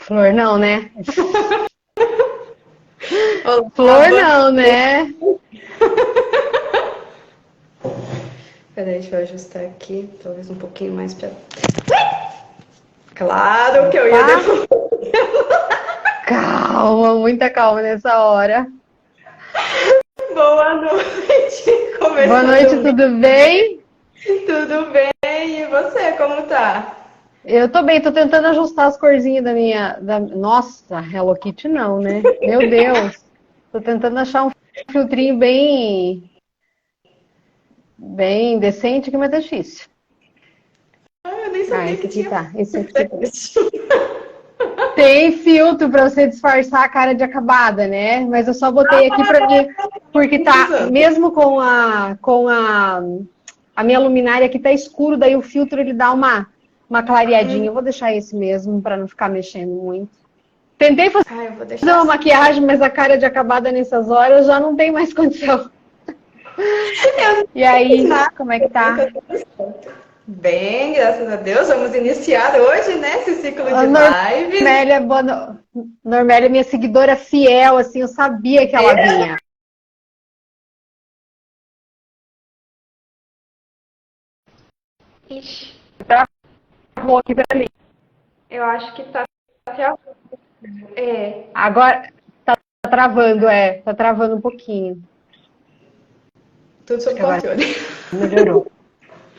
Flor não, né? Olá, Flor não, né? Peraí, deixa eu ajustar aqui, talvez um pouquinho mais pra... Claro que eu ia Opa, devolver. calma, muita calma nessa hora. Boa noite, Boa noite, começando bem. tudo bem? Tudo bem? E você, como tá? Eu tô bem, tô tentando ajustar as corzinhas da minha... Nossa, Hello Kitty não, né? Meu Deus. Tô tentando achar um filtrinho bem decente aqui, mas é difícil. Ah, eu nem Ah, sabia esse que aqui tinha tá, esse aqui tá. isso. Tem filtro para você disfarçar a cara de acabada, né? Mas eu só botei aqui para mim, porque tá, Usando. mesmo com a minha luminária aqui tá escuro, daí o filtro ele dá uma clareadinha. Eu vou deixar esse mesmo para não ficar mexendo muito. Tentei fazer Ah, eu vou deixar uma assim. maquiagem, mas a cara de acabada nessas horas já não tem mais condição. Eu não E fiz aí, nada, como é que bem, tá? tá tudo certo. Bem, graças a Deus. Vamos iniciar hoje, né, esse ciclo A de lives. Normélia, Normélia é minha seguidora fiel, assim, eu sabia que ela vinha. Ixi, Travou aqui pra mim. eu acho que tá até. É, Agora tá travando, tá travando um pouquinho. tudo Acho sob que agora controle. melhorou.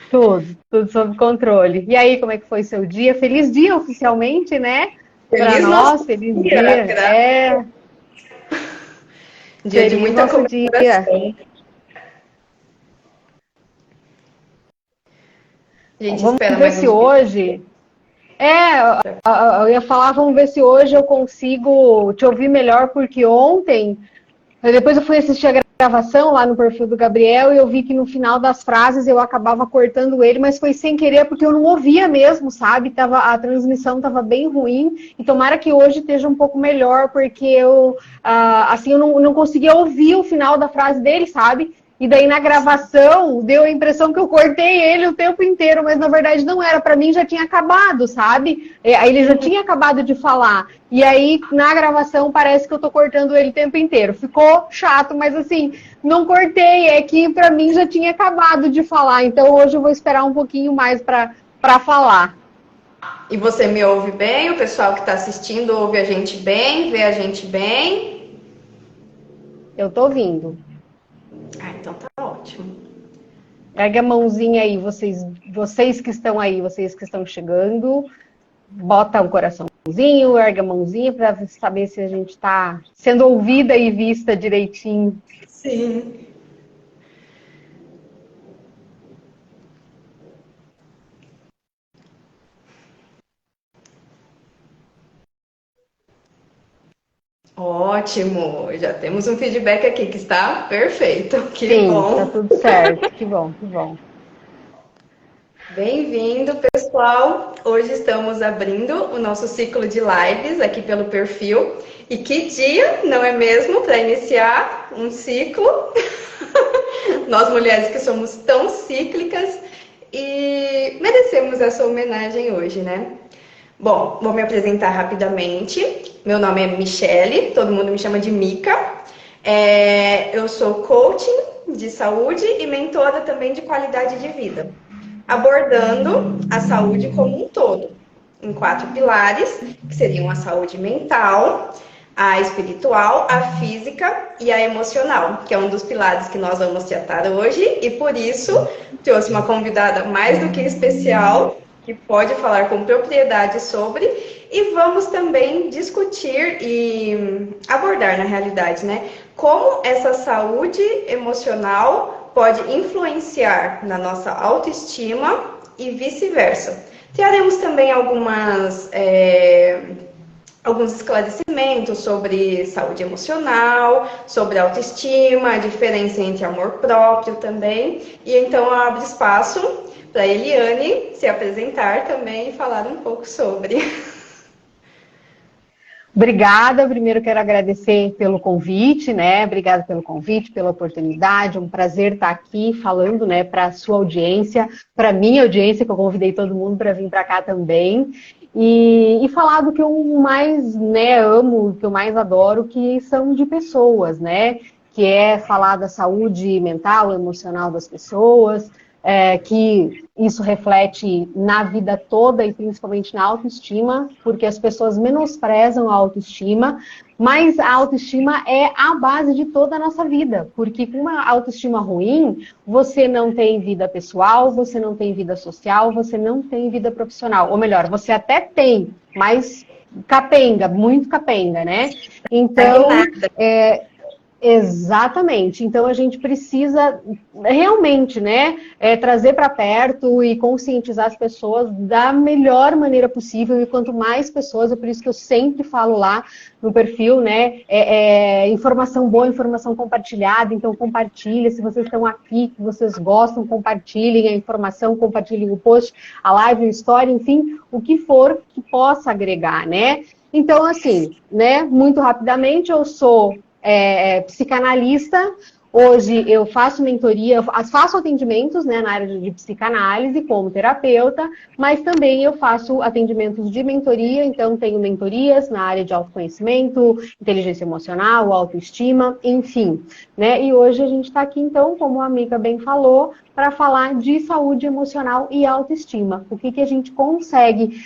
Tudo sob controle. E aí, como é que foi seu dia? Feliz dia oficialmente, né? Para Feliz nosso nós, feliz dia, dia. É, dia de feliz muita nosso dia. comemoração. A gente Vamos espera ver mais se uns dias. hoje. Eu ia falar, vamos ver se hoje eu consigo te ouvir melhor, porque ontem depois eu fui assistir a gravação lá no perfil do Gabriel e eu vi que no final das frases eu acabava cortando ele, mas foi sem querer porque eu não ouvia mesmo, sabe? A transmissão estava bem ruim e tomara que hoje esteja um pouco melhor, porque assim, eu não conseguia ouvir o final da frase dele, sabe? E daí na gravação deu a impressão que eu cortei ele o tempo inteiro, mas na verdade não era. Para mim já tinha acabado, sabe? Aí ele já tinha acabado de falar. E aí na gravação parece que eu tô cortando ele o tempo inteiro. Ficou chato, mas assim, não cortei. É que para mim já tinha acabado de falar. Então hoje eu vou esperar um pouquinho mais para falar. E você me ouve bem? O pessoal que está assistindo ouve a gente bem, vê a gente bem? Eu tô ouvindo. Ah, então tá ótimo. Pega a mãozinha aí, vocês que estão aí, vocês que estão chegando. Bota um coraçãozinho, erga a mãozinha para saber se a gente está sendo ouvida e vista direitinho. Sim. Ótimo, já temos um feedback aqui que está perfeito. Que Sim, tá bom. tudo certo. Que bom, que bom. Bem-vindo, pessoal. Hoje estamos abrindo o nosso ciclo de lives aqui pelo perfil. E que dia, não é mesmo, para iniciar um ciclo? Nós mulheres que somos tão cíclicas e merecemos essa homenagem hoje, né? Bom, vou me apresentar rapidamente. Meu nome é Michele, todo mundo me chama de Mica. Eu sou coaching de saúde e mentora também de qualidade de vida, abordando a saúde como um todo, em 4 pilares, que seriam a saúde mental, a espiritual, a física e a emocional, que é um dos pilares que nós vamos tratar hoje, e por isso trouxe uma convidada mais do que especial, que pode falar com propriedade sobre, e vamos também discutir e abordar, na realidade, né, como essa saúde emocional pode influenciar na nossa autoestima e vice-versa. Traremos também alguns esclarecimentos sobre saúde emocional, sobre autoestima, a diferença entre amor próprio também. E então eu abro espaço para a Eliane se apresentar também e falar um pouco sobre. Obrigada. Primeiro quero agradecer pelo convite, né? Obrigada pelo convite, pela oportunidade. Um prazer estar aqui falando, né, para a sua audiência, para a minha audiência, que eu convidei todo mundo para vir para cá também. e falar do que eu mais, né, amo, que eu mais adoro, que são de pessoas, né? Que é falar da saúde mental, emocional das pessoas, que isso reflete na vida toda e principalmente na autoestima, porque as pessoas menosprezam a autoestima, mas a autoestima é a base de toda a nossa vida, porque com uma autoestima ruim, você não tem vida pessoal, você não tem vida social, você não tem vida profissional. Ou melhor, você até tem, mas capenga, muito capenga, né? Então, exatamente. Então a gente precisa realmente, né, trazer para perto e conscientizar as pessoas da melhor maneira possível. E quanto mais pessoas, é por isso que eu sempre falo lá no perfil, né, informação boa, informação compartilhada. Então compartilha, se vocês estão aqui, que vocês gostam, compartilhem a informação, compartilhem o post, a live, o story, enfim, o que for que possa agregar, né? Então, assim, né, muito rapidamente, eu sou psicanalista. Hoje eu faço mentoria, faço atendimentos, né, na área de psicanálise como terapeuta, mas também eu faço atendimentos de mentoria, então tenho mentorias na área de autoconhecimento, inteligência emocional, autoestima, enfim, né? E hoje a gente está aqui, então, como a amiga bem falou, para falar de saúde emocional e autoestima. O que a gente consegue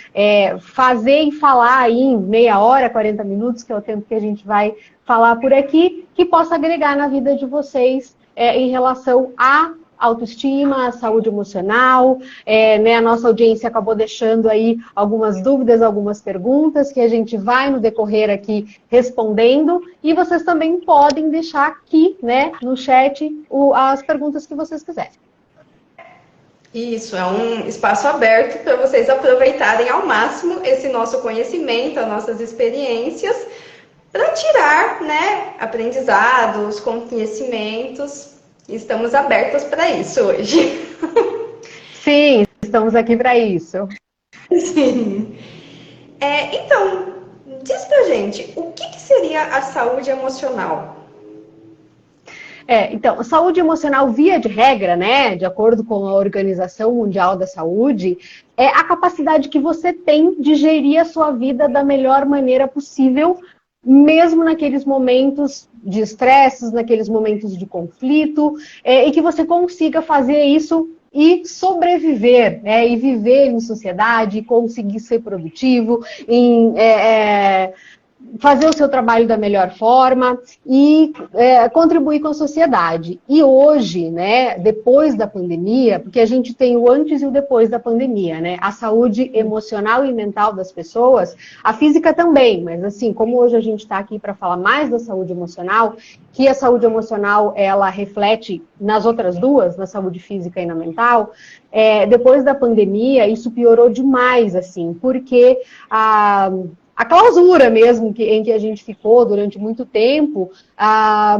fazer e falar aí em meia hora, 40 minutos, que é o tempo que a gente vai falar por aqui, que possa agregar na vida de vocês em relação à autoestima, à saúde emocional, né? A nossa audiência acabou deixando aí algumas dúvidas, algumas perguntas que a gente vai no decorrer aqui respondendo, e vocês também podem deixar aqui, né, no chat as perguntas que vocês quiserem. Isso, é um espaço aberto para vocês aproveitarem ao máximo esse nosso conhecimento, as nossas experiências, para tirar, né, aprendizados, conhecimentos. Estamos abertos para isso hoje. Sim, estamos aqui para isso. Sim. Então, diz pra gente, o que seria a saúde emocional? Então, saúde emocional, via de regra, né, de acordo com a Organização Mundial da Saúde, é a capacidade que você tem de gerir a sua vida da melhor maneira possível, mesmo naqueles momentos de estresses, naqueles momentos de conflito, e que você consiga fazer isso e sobreviver, né, e viver em sociedade, e conseguir ser produtivo, fazer o seu trabalho da melhor forma e contribuir com a sociedade. E hoje, né, depois da pandemia, porque a gente tem o antes e o depois da pandemia, né, a saúde emocional e mental das pessoas, a física também, mas assim, como hoje a gente está aqui para falar mais da saúde emocional, que a saúde emocional, ela reflete nas outras duas, na saúde física e na mental, depois da pandemia, isso piorou demais, assim, porque a clausura mesmo em que a gente ficou durante muito tempo,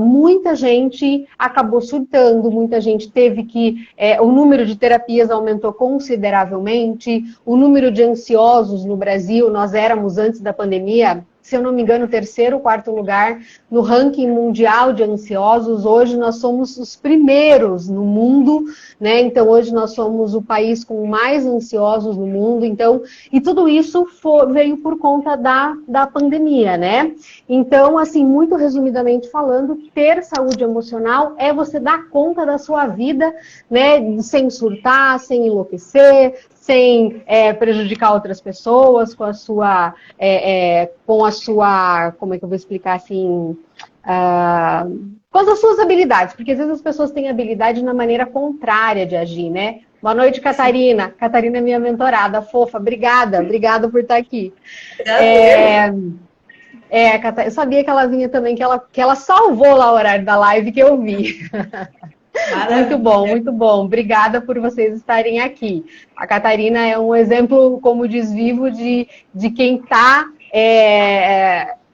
muita gente acabou surtando, muita gente teve que... o número de terapias aumentou consideravelmente, o número de ansiosos no Brasil, nós éramos antes da pandemia, se eu não me engano, terceiro ou quarto lugar no ranking mundial de ansiosos. Hoje nós somos os primeiros no mundo, né? Então hoje nós somos o país com mais ansiosos no mundo. Então, e tudo isso veio por conta da pandemia, né? Então, assim, muito resumidamente falando, ter saúde emocional é você dar conta da sua vida, né? Sem surtar, sem enlouquecer, sem prejudicar outras pessoas, com a sua, como é que eu vou explicar assim, com as suas habilidades, porque às vezes as pessoas têm habilidade na maneira contrária de agir, né? Boa noite, Catarina. Sim. Catarina é minha mentorada, fofa, obrigada por estar aqui. Eu sabia que ela vinha também, que ela salvou lá o horário da live que eu vi. Muito bom, muito bom. Obrigada por vocês estarem aqui. A Catarina é um exemplo, como diz Vivo, de quem está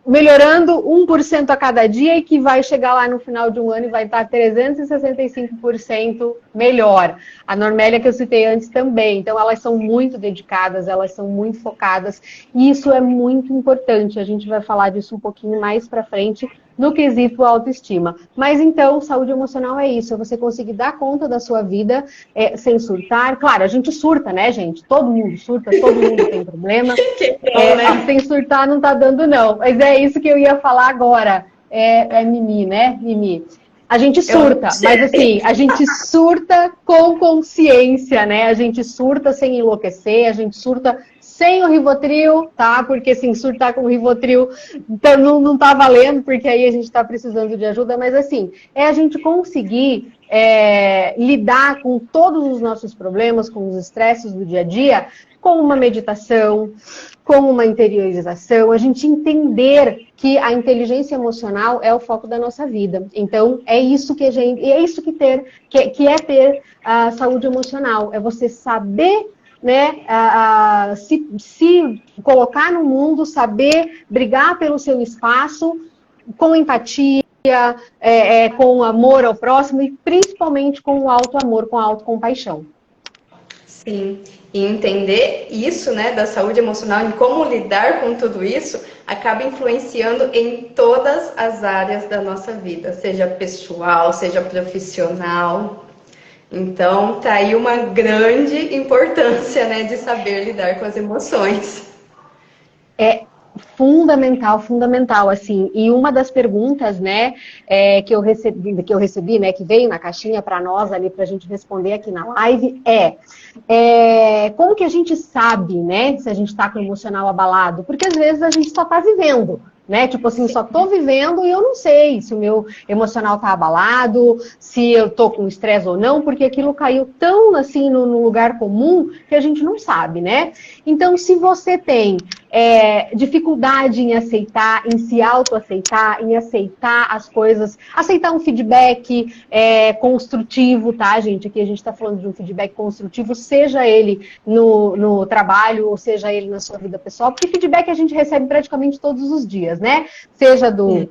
melhorando 1% a cada dia e que vai chegar lá no final de um ano e vai estar 365% melhor. A Normélia, que eu citei antes também. Então, elas são muito dedicadas, elas são muito focadas. E isso é muito importante. A gente vai falar disso um pouquinho mais para frente, no quesito autoestima. Mas então, saúde emocional é isso, é você conseguir dar conta da sua vida sem surtar. Claro, a gente surta, né, gente? Todo mundo surta, todo mundo tem problema. Né? Sem surtar não tá dando, não. Mas é isso que eu ia falar agora. Mimi, né, Mimi? A gente surta, mas assim, a gente surta com consciência, né? A gente surta sem enlouquecer, a gente surta sem o Rivotril, tá? Porque assim, surtar com o Rivotril não tá valendo, porque aí a gente tá precisando de ajuda, mas assim, a gente conseguir lidar com todos os nossos problemas, com os estresses do dia a dia, com uma meditação, com uma interiorização, a gente entender que a inteligência emocional é o foco da nossa vida. Então, é isso que é ter a saúde emocional, é você saber, né, se colocar no mundo, saber brigar pelo seu espaço com empatia, com amor ao próximo e principalmente com o auto-amor, com a autocompaixão. Sim, e entender isso, né, da saúde emocional e como lidar com tudo isso, acaba influenciando em todas as áreas da nossa vida, seja pessoal, seja profissional. Então, tá aí uma grande importância, né, de saber lidar com as emoções. É fundamental, assim. E uma das perguntas, né, que eu recebi, né, que veio na caixinha para nós ali para a gente responder aqui na live como que a gente sabe, né, se a gente está com o emocional abalado? Porque às vezes a gente só está vivendo, né? Tipo assim, só tô vivendo e eu não sei se o meu emocional tá abalado, se eu tô com estresse ou não, porque aquilo caiu tão assim no lugar comum que a gente não sabe, né? Então, se você tem dificuldade em aceitar, em se autoaceitar, em aceitar as coisas, aceitar um feedback construtivo, tá, gente? Aqui a gente tá falando de um feedback construtivo, seja ele no trabalho ou seja ele na sua vida pessoal, porque feedback a gente recebe praticamente todos os dias, né? Seja do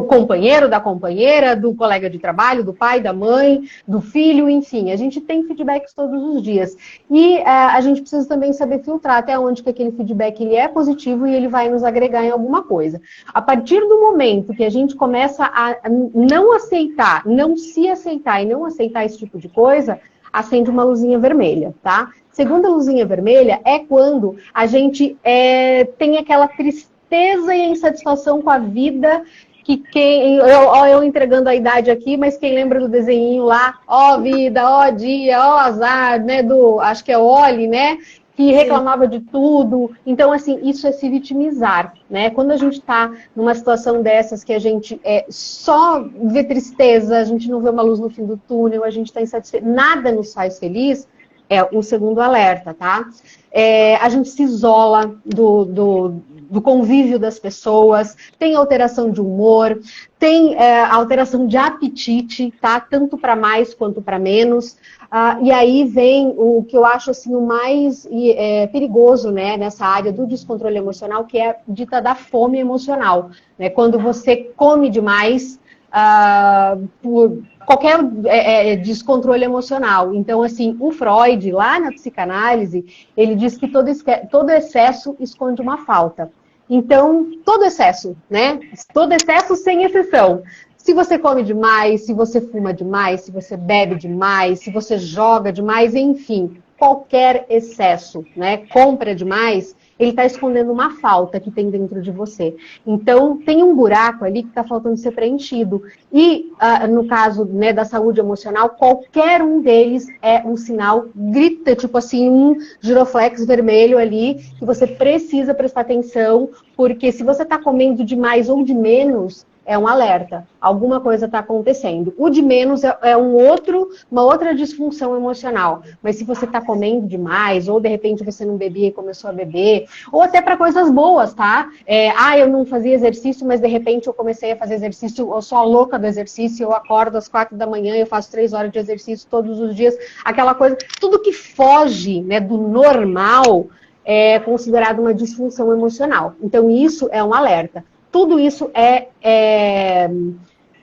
companheiro, da companheira, do colega de trabalho, do pai, da mãe, do filho, enfim, a gente tem feedbacks todos os dias. E a gente precisa também saber filtrar até onde que aquele feedback ele é positivo e ele vai nos agregar em alguma coisa. A partir do momento que a gente começa a não aceitar, não se aceitar e não aceitar esse tipo de coisa, acende uma luzinha vermelha, tá? Segunda luzinha vermelha é quando a gente tem aquela tristeza e insatisfação com a vida, que eu entregando a idade aqui, mas quem lembra do desenhinho lá, ó vida, ó dia, ó azar, né, acho que é Oli, né, que reclamava de tudo. Então, assim, isso é se vitimizar, né? Quando a gente tá numa situação dessas que a gente só vê tristeza, a gente não vê uma luz no fim do túnel, a gente tá insatisfeito, nada nos faz feliz, é o segundo alerta, tá? A gente se isola do convívio das pessoas, tem alteração de humor, tem alteração de apetite, tá? Tanto para mais quanto para menos. E aí vem o que eu acho assim, o mais perigoso, né, nessa área do descontrole emocional, que é dita da fome emocional, né? Quando você come demais por qualquer descontrole emocional. Então, assim, o Freud, lá na psicanálise, ele diz que todo excesso esconde uma falta. Então, todo excesso, né? Todo excesso sem exceção. Se você come demais, se você fuma demais, se você bebe demais, se você joga demais, enfim, qualquer excesso, né? Compra demais, ele está escondendo uma falta que tem dentro de você. Então, tem um buraco ali que está faltando ser preenchido. E, no caso, né, da saúde emocional, qualquer um deles é um sinal, grita, tipo assim, um giroflex vermelho ali, que você precisa prestar atenção, porque se você está comendo de mais ou de menos, é um alerta. Alguma coisa está acontecendo. O de menos é uma outra disfunção emocional. Mas se você está comendo demais, ou de repente você não bebia e começou a beber, ou até para coisas boas, tá? Eu não fazia exercício, mas de repente eu comecei a fazer exercício, eu sou a louca do exercício, eu acordo às 4 da manhã, eu faço 3 horas de exercício todos os dias, aquela coisa, tudo que foge, né, do normal é considerado uma disfunção emocional. Então isso é um alerta. Tudo isso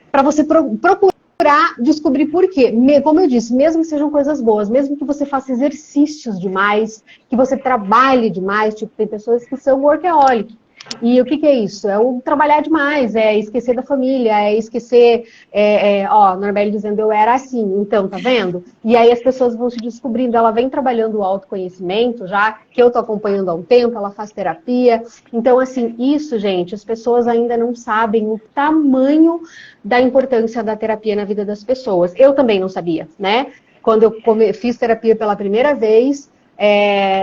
para você procurar descobrir por quê. Como eu disse, mesmo que sejam coisas boas, mesmo que você faça exercícios demais, que você trabalhe demais, tipo, tem pessoas que são workaholic. E o que é isso? É o trabalhar demais, é esquecer da família, é esquecer, Norberto dizendo eu era assim, então, tá vendo? E aí as pessoas vão se descobrindo, ela vem trabalhando o autoconhecimento, já que eu tô acompanhando há um tempo, ela faz terapia. Então, assim, isso, gente, as pessoas ainda não sabem o tamanho da importância da terapia na vida das pessoas. Eu também não sabia, né? Quando eu fiz terapia pela primeira vez,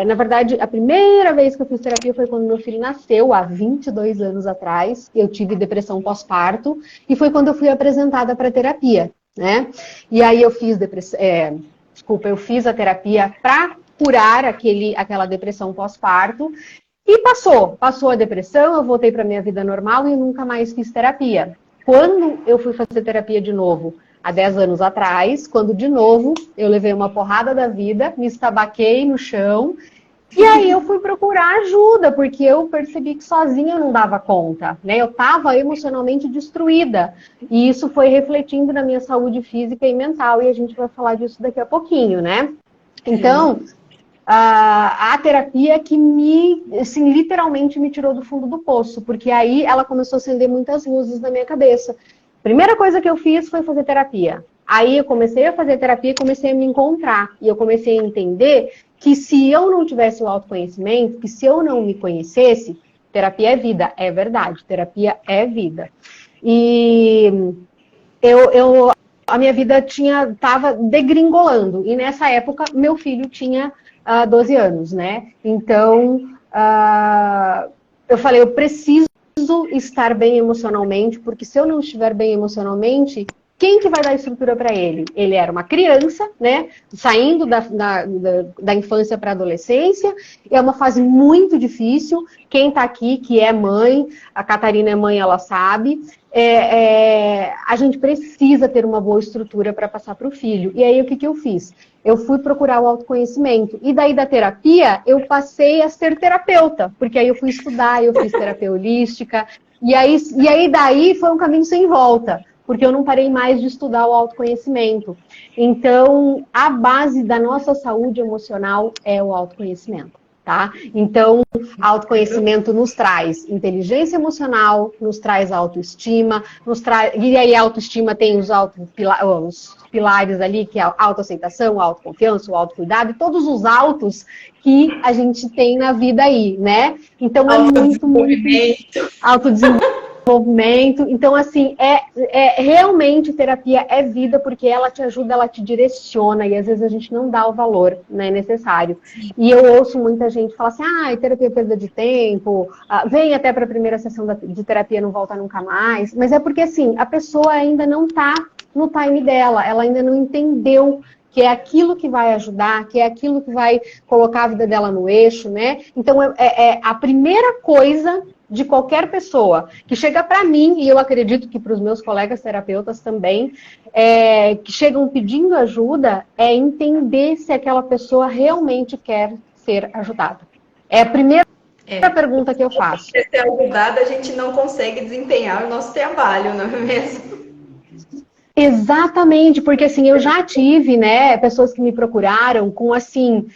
na verdade, a primeira vez que eu fiz terapia foi quando meu filho nasceu, há 22 anos atrás. Eu tive depressão pós-parto e foi quando eu fui apresentada para terapia, né? E aí eu fiz eu fiz a terapia para curar aquela depressão pós-parto e passou a depressão, eu voltei para minha vida normal e nunca mais fiz terapia. Quando eu fui fazer terapia de novo, há 10 anos atrás, quando de novo eu levei uma porrada da vida, me estabaquei no chão, e aí eu fui procurar ajuda, porque eu percebi que sozinha eu não dava conta, né? Eu estava emocionalmente destruída, e isso foi refletindo na minha saúde física e mental, e a gente vai falar disso daqui a pouquinho, né? Então, a terapia que assim, literalmente me tirou do fundo do poço, porque aí ela começou a acender muitas luzes na minha cabeça. Primeira coisa que eu fiz foi fazer terapia. Aí eu comecei a fazer terapia e comecei a me encontrar. E eu comecei a entender que se eu não tivesse o autoconhecimento, que se eu não me conhecesse, terapia é vida. É verdade, terapia é vida. E a minha vida estava degringolando. E nessa época, meu filho tinha 12 anos, né? Então, eu falei, eu preciso estar bem emocionalmente, porque se eu não estiver bem emocionalmente, quem que vai dar estrutura para ele? Ele era uma criança, né? Saindo da infância para a adolescência, é uma fase muito difícil. Quem está aqui, que é mãe, a Catarina é mãe, ela sabe. A gente precisa ter uma boa estrutura para passar para o filho. E aí, o que eu fiz? Eu fui procurar o autoconhecimento. E daí, da terapia, eu passei a ser terapeuta. Porque aí eu fui estudar, eu fiz terapia holística. E aí daí foi um caminho sem volta. Porque eu não parei mais de estudar o autoconhecimento. Então, a base da nossa saúde emocional é o autoconhecimento. Tá? Então, autoconhecimento nos traz inteligência emocional, nos traz autoestima, e aí a autoestima tem os pilares ali, que é a autoaceitação, a autoconfiança, o autocuidado, e todos os autos que a gente tem na vida aí, né? Então, é muito autodesenvolvimento. Então, assim, realmente terapia é vida, porque ela te ajuda, ela te direciona, e às vezes a gente não dá o valor, né, necessário. E eu ouço muita gente falar assim, terapia é perda de tempo, vem até para a primeira sessão de terapia, não volta nunca mais. Mas é porque, assim, a pessoa ainda não está no time dela, ela ainda não entendeu que é aquilo que vai ajudar, que é aquilo que vai colocar a vida dela no eixo, né? Então, a primeira coisa de qualquer pessoa que chega para mim, e eu acredito que para os meus colegas terapeutas também, que chegam pedindo ajuda, é entender se aquela pessoa realmente quer ser ajudada. É a primeira pergunta que eu faço. Se ser ajudada, a gente não consegue desempenhar o nosso trabalho, não é mesmo? Exatamente, porque assim, eu já tive, né, pessoas que me procuraram com assim,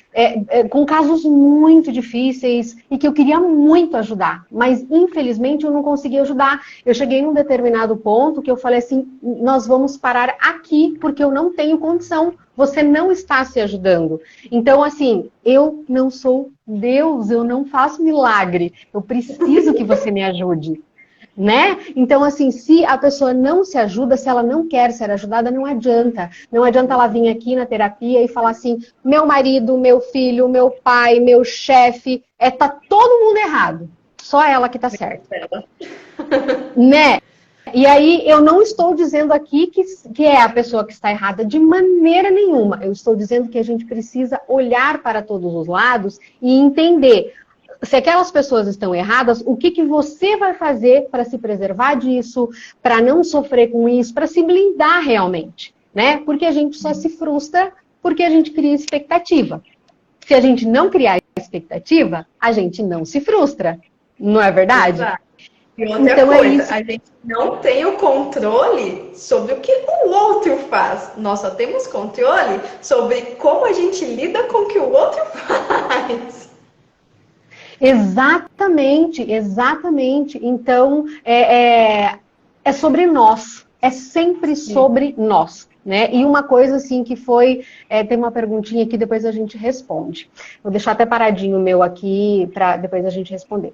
com casos muito difíceis e que eu queria muito ajudar, mas infelizmente eu não consegui ajudar. Eu cheguei num determinado ponto que eu falei assim, nós vamos parar aqui porque eu não tenho condição, você não está se ajudando. Então assim, eu não sou Deus, eu não faço milagre, eu preciso que você me ajude. Né? Então, assim, se a pessoa não se ajuda, se ela não quer ser ajudada, não adianta. Não adianta ela vir aqui na terapia e falar assim, meu marido, meu filho, meu pai, meu chefe, tá todo mundo errado. Só ela que tá certa. Né? E aí, eu não estou dizendo aqui que é a pessoa que está errada de maneira nenhuma. Eu estou dizendo que a gente precisa olhar para todos os lados e entender se aquelas pessoas estão erradas, o que você vai fazer para se preservar disso, para não sofrer com isso, para se blindar realmente, né? Porque a gente só se frustra porque a gente cria expectativa. Se a gente não criar expectativa, a gente não se frustra. Não é verdade? Exato. E outra coisa, a gente não tem o controle sobre o que o outro faz. Nós só temos controle sobre como a gente lida com o que o outro faz. Exatamente, exatamente. Então, é sobre nós. É sempre sobre nós. Né? E uma coisa assim que foi, tem uma perguntinha que depois a gente responde. Vou deixar até paradinho o meu aqui para depois a gente responder.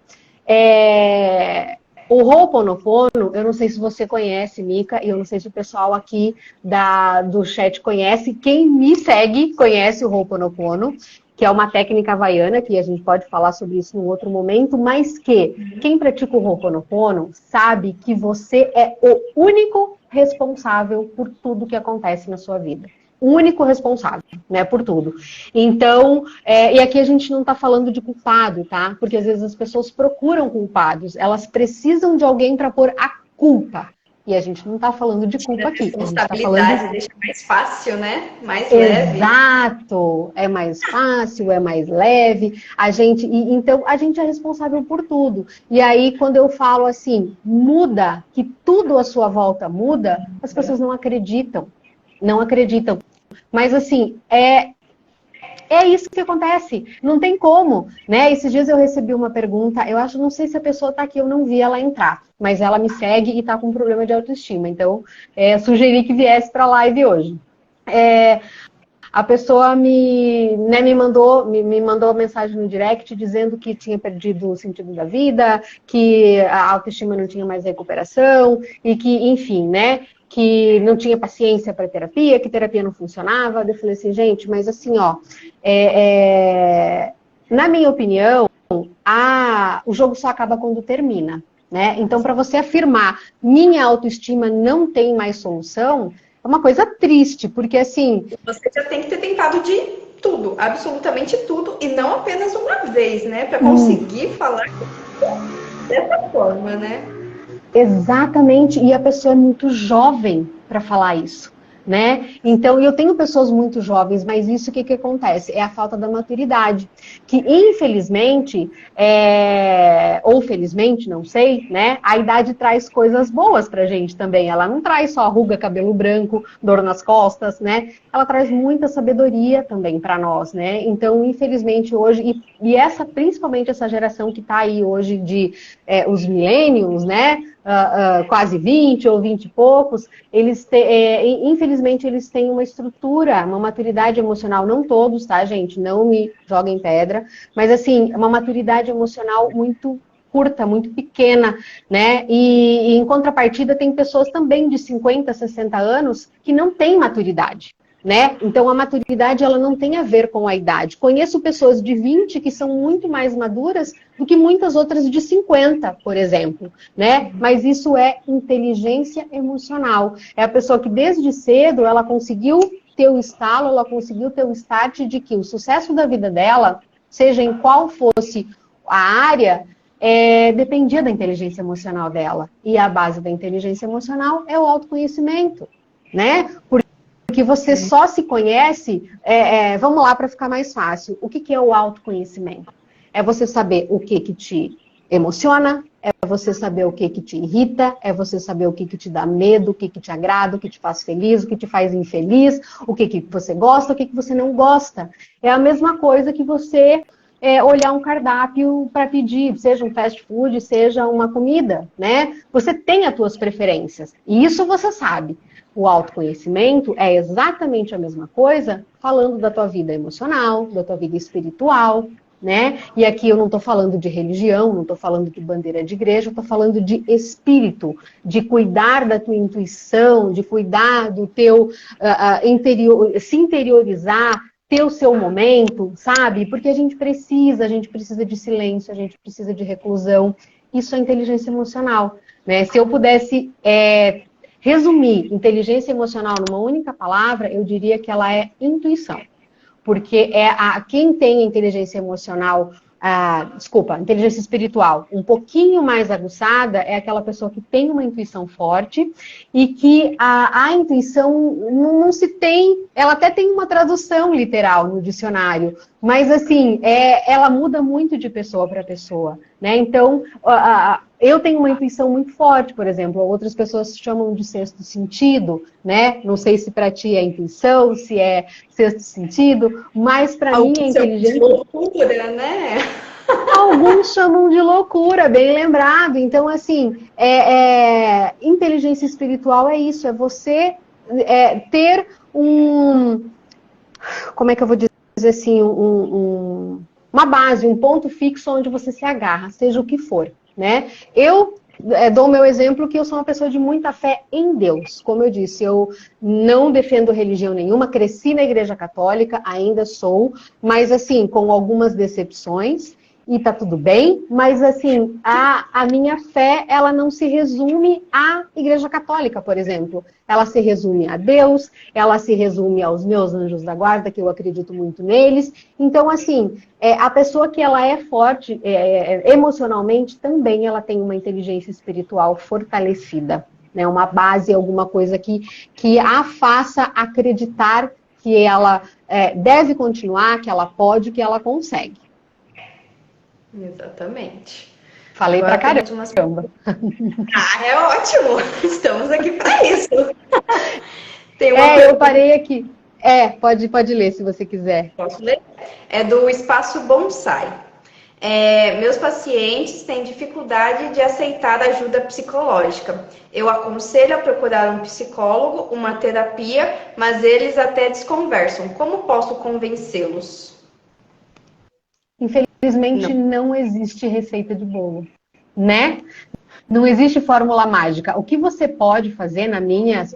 O Ho'oponopono, eu não sei se você conhece, Mica, e eu não sei se o pessoal aqui do chat conhece. Quem me segue conhece o Ho'oponopono, que é uma técnica havaiana, que a gente pode falar sobre isso num outro momento, mas que quem pratica o Ho'oponopono sabe que você é o único responsável por tudo que acontece na sua vida. O único responsável, né, por tudo. Então, e aqui a gente não está falando de culpado, tá? Porque às vezes as pessoas procuram culpados, elas precisam de alguém para pôr a culpa. E a gente não está falando de culpa aqui. A gente tá falando... deixa mais fácil, né? Mais leve. Exato! É mais fácil, é mais leve. Então, a gente é responsável por tudo. E aí, quando eu falo assim, muda, que tudo à sua volta muda, as pessoas não acreditam. Não acreditam. Mas, assim, é isso que acontece. Não tem como, né? Esses dias eu recebi uma pergunta, não sei se a pessoa está aqui, eu não vi ela entrar, mas ela me segue e está com um problema de autoestima. Então, sugeri que viesse para a live hoje. A pessoa me mandou uma mensagem no direct dizendo que tinha perdido o sentido da vida, que a autoestima não tinha mais recuperação e que, enfim, né? Que não tinha paciência para terapia, que terapia não funcionava. Eu falei assim, gente, mas assim, ó, na minha opinião, o jogo só acaba quando termina, né? Então, para você afirmar, minha autoestima não tem mais solução, é uma coisa triste, porque assim... Você já tem que ter tentado de tudo, absolutamente tudo, e não apenas uma vez, né? Para conseguir falar dessa forma, né? Exatamente, e a pessoa é muito jovem para falar isso, né? Então, eu tenho pessoas muito jovens, mas isso o que acontece? É a falta da maturidade, que infelizmente, ou felizmente, não sei, né? A idade traz coisas boas pra gente também, ela não traz só ruga, cabelo branco, dor nas costas, né? Ela traz muita sabedoria também para nós, né? Então, infelizmente, hoje, e principalmente essa geração que tá aí hoje os millennials, né? Quase 20 ou 20 e poucos, infelizmente eles têm uma estrutura, uma maturidade emocional, não todos, tá, gente? Não me joguem pedra, mas assim, uma maturidade emocional muito curta, muito pequena, né? E em contrapartida tem pessoas também de 50, 60 anos que não têm maturidade. Né? Então, a maturidade ela não tem a ver com a idade. Conheço pessoas de 20 que são muito mais maduras do que muitas outras de 50, por exemplo. Né? Mas isso é inteligência emocional. É a pessoa que desde cedo ela conseguiu ter o estalo, ela conseguiu ter o start de que o sucesso da vida dela, seja em qual fosse a área, dependia da inteligência emocional dela. E a base da inteligência emocional é o autoconhecimento. Né? Porque você só se conhece, vamos lá para ficar mais fácil. O que é o autoconhecimento? É você saber o que te emociona, é você saber o que te irrita, é você saber o que te dá medo, o que te agrada, o que te faz feliz, o que te faz infeliz, o que você gosta, o que você não gosta. É a mesma coisa que você olhar um cardápio para pedir, seja um fast food, seja uma comida, né? Você tem as suas preferências, e isso você sabe. O autoconhecimento é exatamente a mesma coisa falando da tua vida emocional, da tua vida espiritual, né? E aqui eu não estou falando de religião, não estou falando de bandeira de igreja, eu estou falando de espírito, de cuidar da tua intuição, de cuidar do teu interior, se interiorizar, ter o seu momento, sabe? Porque a gente precisa de silêncio, a gente precisa de reclusão. Isso é inteligência emocional, né? Se eu pudesse... resumir inteligência emocional numa única palavra, eu diria que ela é intuição. Porque quem tem inteligência emocional, inteligência espiritual um pouquinho mais aguçada é aquela pessoa que tem uma intuição forte e que a intuição não se tem, ela até tem uma tradução literal no dicionário, mas assim, ela muda muito de pessoa para pessoa, né? Então, eu tenho uma intuição muito forte, por exemplo, outras pessoas chamam de sexto sentido, né? Não sei se para ti é intuição, se é sexto sentido, mas para mim é inteligência... loucura, né? Alguns chamam de loucura, bem lembrado. Então, assim, inteligência espiritual é isso, é você ter como é que eu vou dizer assim, uma base, um ponto fixo onde você se agarra, seja o que for, né? Eu dou o meu exemplo que eu sou uma pessoa de muita fé em Deus. Como eu disse, eu não defendo religião nenhuma, cresci na Igreja Católica, ainda sou, mas assim, com algumas decepções, e tá tudo bem, mas assim, a minha fé, ela não se resume à Igreja Católica, por exemplo. Ela se resume a Deus, ela se resume aos meus anjos da guarda, que eu acredito muito neles. Então, assim, a pessoa que ela é forte emocionalmente, também ela tem uma inteligência espiritual fortalecida, né? Uma base, alguma coisa que a faça acreditar que ela deve continuar, que ela pode, que ela consegue. Exatamente. Falei Agora pra temos umas... Ah, é ótimo! Estamos aqui para isso. Tem uma eu parei aqui. Pode ler se você quiser. Posso ler? É do Espaço Bonsai. Meus pacientes têm dificuldade de aceitar ajuda psicológica. Eu aconselho a procurar um psicólogo, uma terapia, mas eles até desconversam. Como posso convencê-los? Infelizmente, não existe receita de bolo, né? Não existe fórmula mágica. O que você pode fazer, na minha,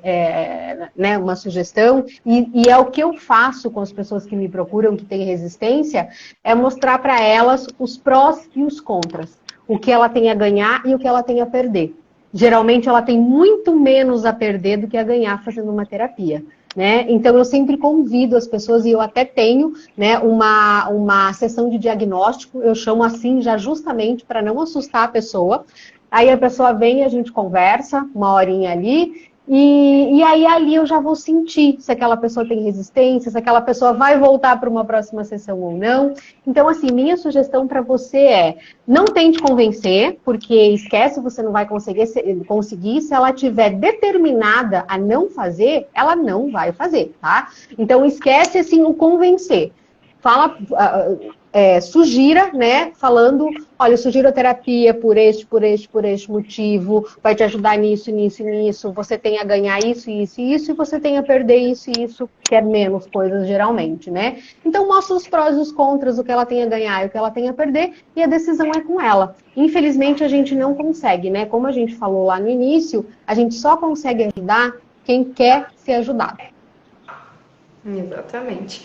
né, uma sugestão, e é o que eu faço com as pessoas que me procuram, que têm resistência, é mostrar para elas os prós e os contras. O que ela tem a ganhar e o que ela tem a perder. Geralmente, ela tem muito menos a perder do que a ganhar fazendo uma terapia. Né? Então, eu sempre convido as pessoas, e eu até tenho, né, uma sessão de diagnóstico, eu chamo assim já justamente para não assustar a pessoa. Aí a pessoa vem, a gente conversa, uma horinha ali, e aí ali eu já vou sentir se aquela pessoa tem resistência, se aquela pessoa vai voltar para uma próxima sessão ou não. Então, assim, minha sugestão para você não tente convencer, porque esquece, você não vai conseguir. Se ela estiver determinada a não fazer, ela não vai fazer, tá? Então, esquece, assim, o convencer. Fala, sugira, né, falando, olha, eu sugiro a terapia por este motivo, vai te ajudar nisso, nisso, nisso, você tem a ganhar isso, isso e isso, e você tem a perder isso e isso, que é menos coisas geralmente, né? Então mostra os prós e os contras, o que ela tem a ganhar e o que ela tem a perder, e a decisão é com ela. Infelizmente a gente não consegue, né? Como a gente falou lá no início, a gente só consegue ajudar quem quer ser ajudado. Exatamente.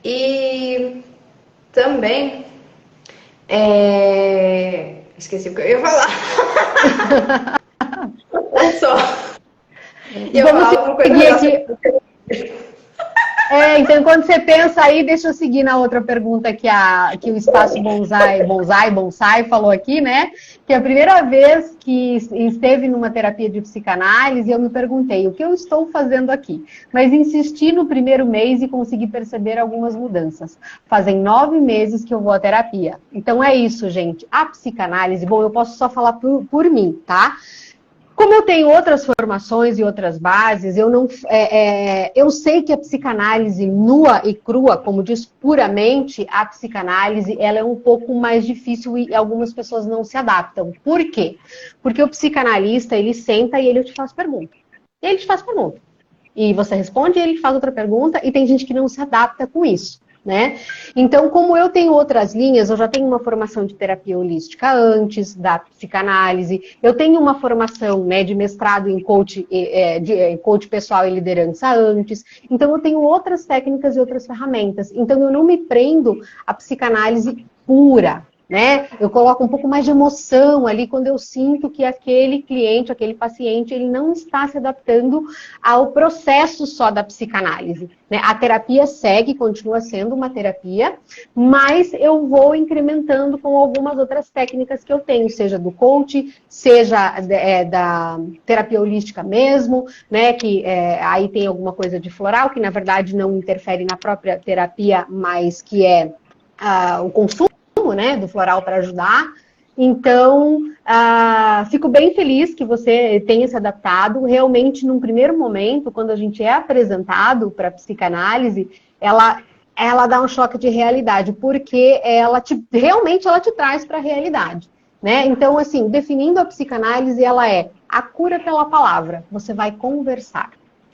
E também esqueci o que eu ia falar. Só. Eu falo uma coisa aqui. Então, quando você pensa aí, deixa eu seguir na outra pergunta que o Espaço Bonsai falou aqui, né? Que a primeira vez que esteve numa terapia de psicanálise, eu me perguntei, o que eu estou fazendo aqui? Mas insisti no primeiro mês e consegui perceber algumas mudanças. Fazem 9 meses que eu vou à terapia. Então é isso, gente. A psicanálise, bom, eu posso só falar por mim, tá? Como eu tenho outras formações e outras bases, eu sei que a psicanálise nua e crua, como diz puramente, a psicanálise ela é um pouco mais difícil e algumas pessoas não se adaptam. Por quê? Porque o psicanalista, ele senta e ele te faz pergunta. Ele te faz pergunta. E você responde e ele faz outra pergunta, e tem gente que não se adapta com isso. Né? Então, como eu tenho outras linhas, eu já tenho uma formação de terapia holística antes da psicanálise, eu tenho uma formação, né, de mestrado em coach pessoal e liderança antes, então eu tenho outras técnicas e outras ferramentas. Então, eu não me prendo à psicanálise pura. Né? Eu coloco um pouco mais de emoção ali quando eu sinto que aquele cliente, aquele paciente, ele não está se adaptando ao processo só da psicanálise. Né? A terapia segue, continua sendo uma terapia, mas eu vou incrementando com algumas outras técnicas que eu tenho, seja do coach, seja da terapia holística mesmo, né? Que aí tem alguma coisa de floral, que na verdade não interfere na própria terapia, mas que é o consumo, né, do floral para ajudar. Então, fico bem feliz que você tenha se adaptado. Realmente, num primeiro momento, quando a gente é apresentado para a psicanálise, ela ela dá um choque de realidade, porque realmente ela te traz para a realidade, né? Então, assim, definindo a psicanálise, ela é a cura pela palavra. Você vai conversar.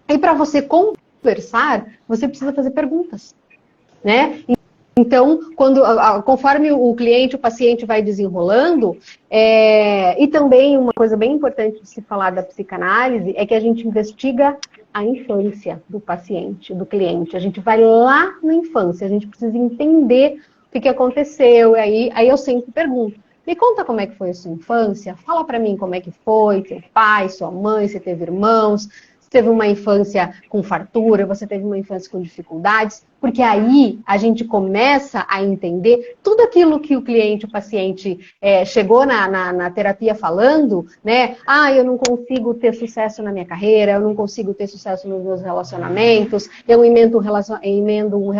E para você conversar, você precisa fazer perguntas, né? Então, conforme o cliente, o paciente vai desenrolando, e também uma coisa bem importante de se falar da psicanálise é que a gente investiga a infância do paciente, do cliente. A gente vai lá na infância, a gente precisa entender o que aconteceu. E aí eu sempre pergunto, me conta como é que foi a sua infância, fala para mim como é que foi, seu pai, sua mãe, você teve irmãos, você teve uma infância com fartura, você teve uma infância com dificuldades, porque aí a gente começa a entender tudo aquilo que o cliente, o paciente chegou na terapia falando, né? Ah, eu não consigo ter sucesso na minha carreira, eu não consigo ter sucesso nos meus relacionamentos, eu emendo um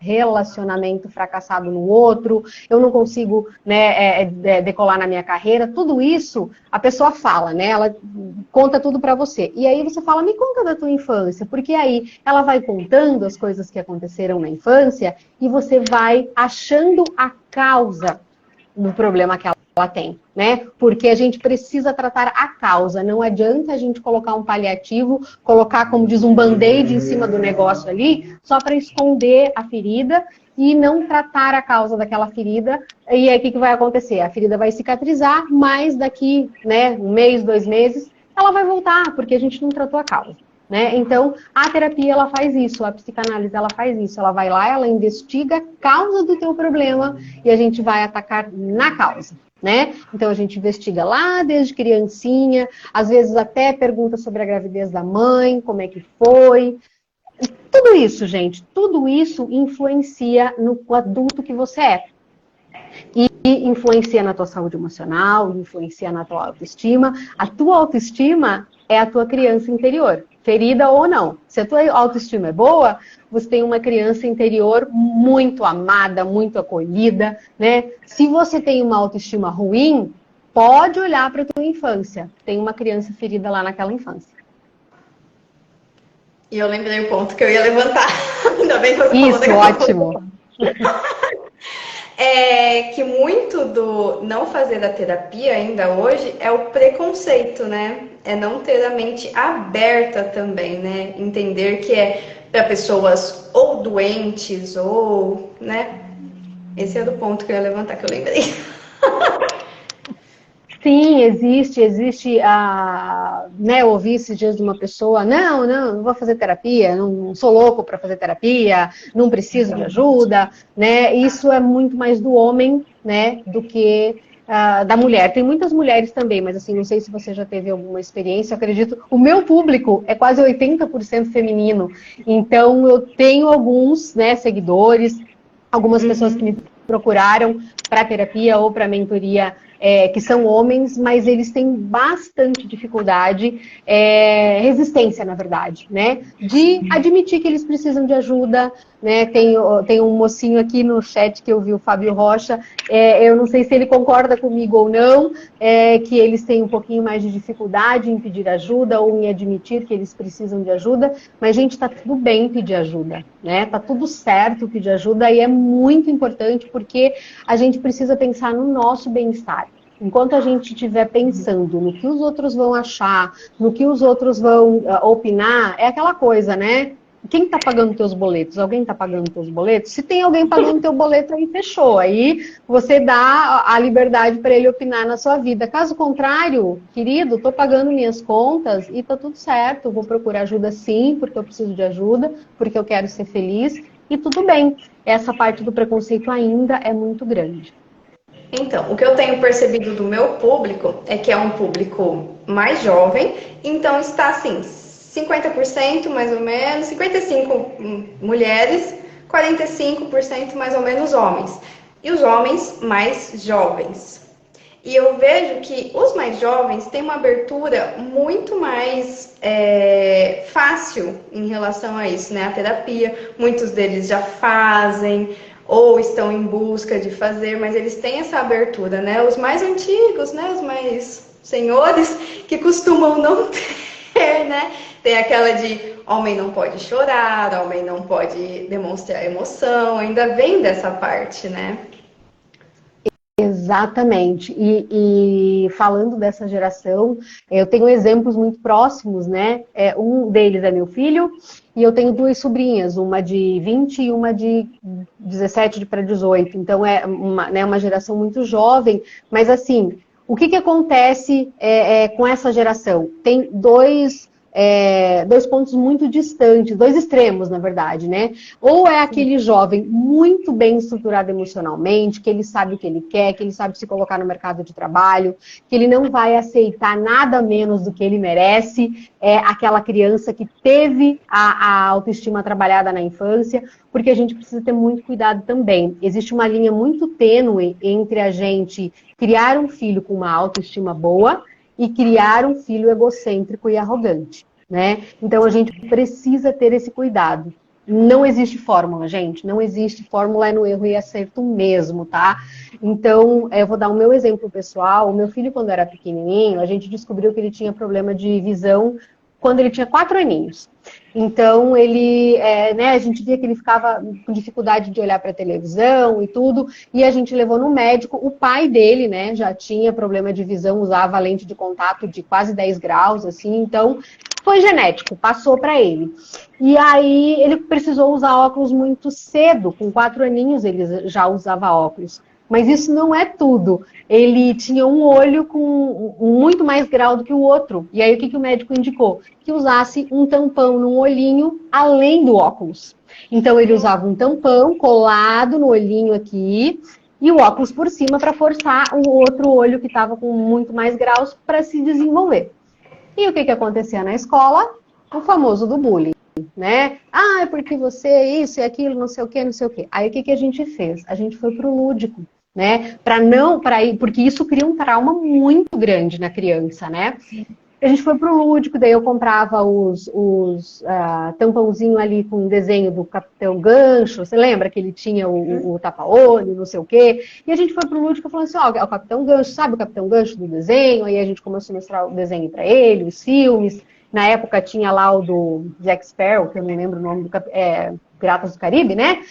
relacionamento fracassado no outro, eu não consigo, né, decolar na minha carreira. Tudo isso a pessoa fala, né? Ela conta tudo para você. E aí você fala, me conta da tua infância, porque aí ela vai contando as coisas que aconteceram na infância e você vai achando a causa do problema que ela tem, né? Porque a gente precisa tratar a causa. Não adianta a gente colocar um paliativo, colocar, como diz, um band-aid em cima do negócio ali, só para esconder a ferida e não tratar a causa daquela ferida. E aí o que vai acontecer? A ferida vai cicatrizar, mas daqui, né, um mês, 2 meses, ela vai voltar, porque a gente não tratou a causa. Né? Então, a terapia ela faz isso, a psicanálise ela faz isso, ela vai lá, ela investiga a causa do teu problema e a gente vai atacar na causa, né? Então a gente investiga lá desde criancinha, às vezes até pergunta sobre a gravidez da mãe, como é que foi. Tudo isso, gente, tudo isso influencia no adulto que você é. E influencia na tua saúde emocional, influencia na tua autoestima. A tua autoestima é a tua criança interior, ferida ou não. Se a tua autoestima é boa, você tem uma criança interior muito amada, muito acolhida, né? Se você tem uma autoestima ruim, pode olhar para a tua infância. Tem uma criança ferida lá naquela infância. E eu lembrei o ponto que eu ia levantar. Ainda bem que você falou. Isso, ótimo. Que muito do não fazer da terapia ainda hoje é o preconceito, né? É não ter a mente aberta também, né? Entender que é para pessoas ou doentes ou, né? Esse é do ponto que eu ia levantar, que eu lembrei. Sim, existe né, eu ouvi esses dias de uma pessoa, não vou fazer terapia, não sou louco para fazer terapia, não preciso de ajuda, né? Isso é muito mais do homem, né, do que da mulher. Tem muitas mulheres também, mas assim, não sei se você já teve alguma experiência, eu acredito, o meu público é quase 80% feminino, então eu tenho alguns, né, seguidores, algumas pessoas que me procuraram para terapia ou para mentoria, que são homens, mas eles têm bastante dificuldade, resistência, na verdade, né? De admitir que eles precisam de ajuda, né? Tem um mocinho aqui no chat que eu vi, o Fábio Rocha, eu não sei se ele concorda comigo ou não, que eles têm um pouquinho mais de dificuldade em pedir ajuda ou em admitir que eles precisam de ajuda, mas, gente, tá tudo bem pedir ajuda, né? Tá tudo certo pedir ajuda e é muito importante porque a gente precisa pensar no nosso bem-estar. Enquanto a gente estiver pensando no que os outros vão achar, no que os outros vão opinar, é aquela coisa, né? Quem está pagando teus boletos? Alguém está pagando teus boletos? Se tem alguém pagando teu boleto, aí fechou. Aí você dá a liberdade para ele opinar na sua vida. Caso contrário, querido, estou pagando minhas contas e está tudo certo. Vou procurar ajuda sim, porque eu preciso de ajuda, porque eu quero ser feliz. E tudo bem. Essa parte do preconceito ainda é muito grande. Então, o que eu tenho percebido do meu público é que é um público mais jovem, então está assim, 50% mais ou menos, 55% mulheres, 45% mais ou menos homens. E os homens mais jovens. E eu vejo que os mais jovens têm uma abertura muito mais fácil em relação a isso, né? A terapia, muitos deles já fazem ou estão em busca de fazer, mas eles têm essa abertura, né? Os mais antigos, né? Os mais senhores que costumam não ter, né? Tem aquela de homem não pode chorar, homem não pode demonstrar emoção, ainda vem dessa parte, né? Exatamente. E falando dessa geração, eu tenho exemplos muito próximos, né? Um deles é meu filho, e eu tenho duas sobrinhas, uma de 20 e uma de 17 para 18. Então é uma geração muito jovem, mas assim, o que acontece com essa geração? Tem dois pontos muito distantes, dois extremos, na verdade, né? Ou é aquele jovem muito bem estruturado emocionalmente, que ele sabe o que ele quer, que ele sabe se colocar no mercado de trabalho, que ele não vai aceitar nada menos do que ele merece, é aquela criança que teve a autoestima trabalhada na infância, porque a gente precisa ter muito cuidado também. Existe uma linha muito tênue entre a gente criar um filho com uma autoestima boa e criar um filho egocêntrico e arrogante, né? Então a gente precisa ter esse cuidado. Não existe fórmula, gente. Não existe fórmula, é no erro e acerto mesmo, tá? Então, eu vou dar o meu exemplo pessoal. O meu filho, quando era pequenininho, a gente descobriu que ele tinha problema de visão quando ele tinha 4 aninhos. Então, ele, a gente via que ele ficava com dificuldade de olhar para a televisão e tudo, e a gente levou no médico. O pai dele, né, já tinha problema de visão, usava lente de contato de quase 10 graus, assim, então foi genético, passou para ele. E aí ele precisou usar óculos muito cedo, com 4 aninhos ele já usava óculos. Mas isso não é tudo. Ele tinha um olho com muito mais grau do que o outro. E aí o que o médico indicou? Que usasse um tampão no olhinho além do óculos. Então ele usava um tampão colado no olhinho aqui e o óculos por cima para forçar o outro olho que estava com muito mais graus para se desenvolver. E o que acontecia na escola? O famoso do bullying, né? Ah, é porque você é isso e aquilo, não sei o quê, não sei o quê. Aí o que a gente fez? A gente foi pro lúdico, né? Porque isso cria um trauma muito grande na criança, né? A gente foi pro lúdico, daí eu comprava os tampãozinho ali com o desenho do Capitão Gancho, você lembra que ele tinha o tapa-olho, não sei o quê? E a gente foi pro lúdico falando assim, é o Capitão Gancho, sabe o Capitão Gancho do desenho? Aí a gente começou a mostrar o desenho para ele, os filmes. Na época tinha lá o do Jack Sparrow, que eu não lembro o nome, Piratas do Caribe, né?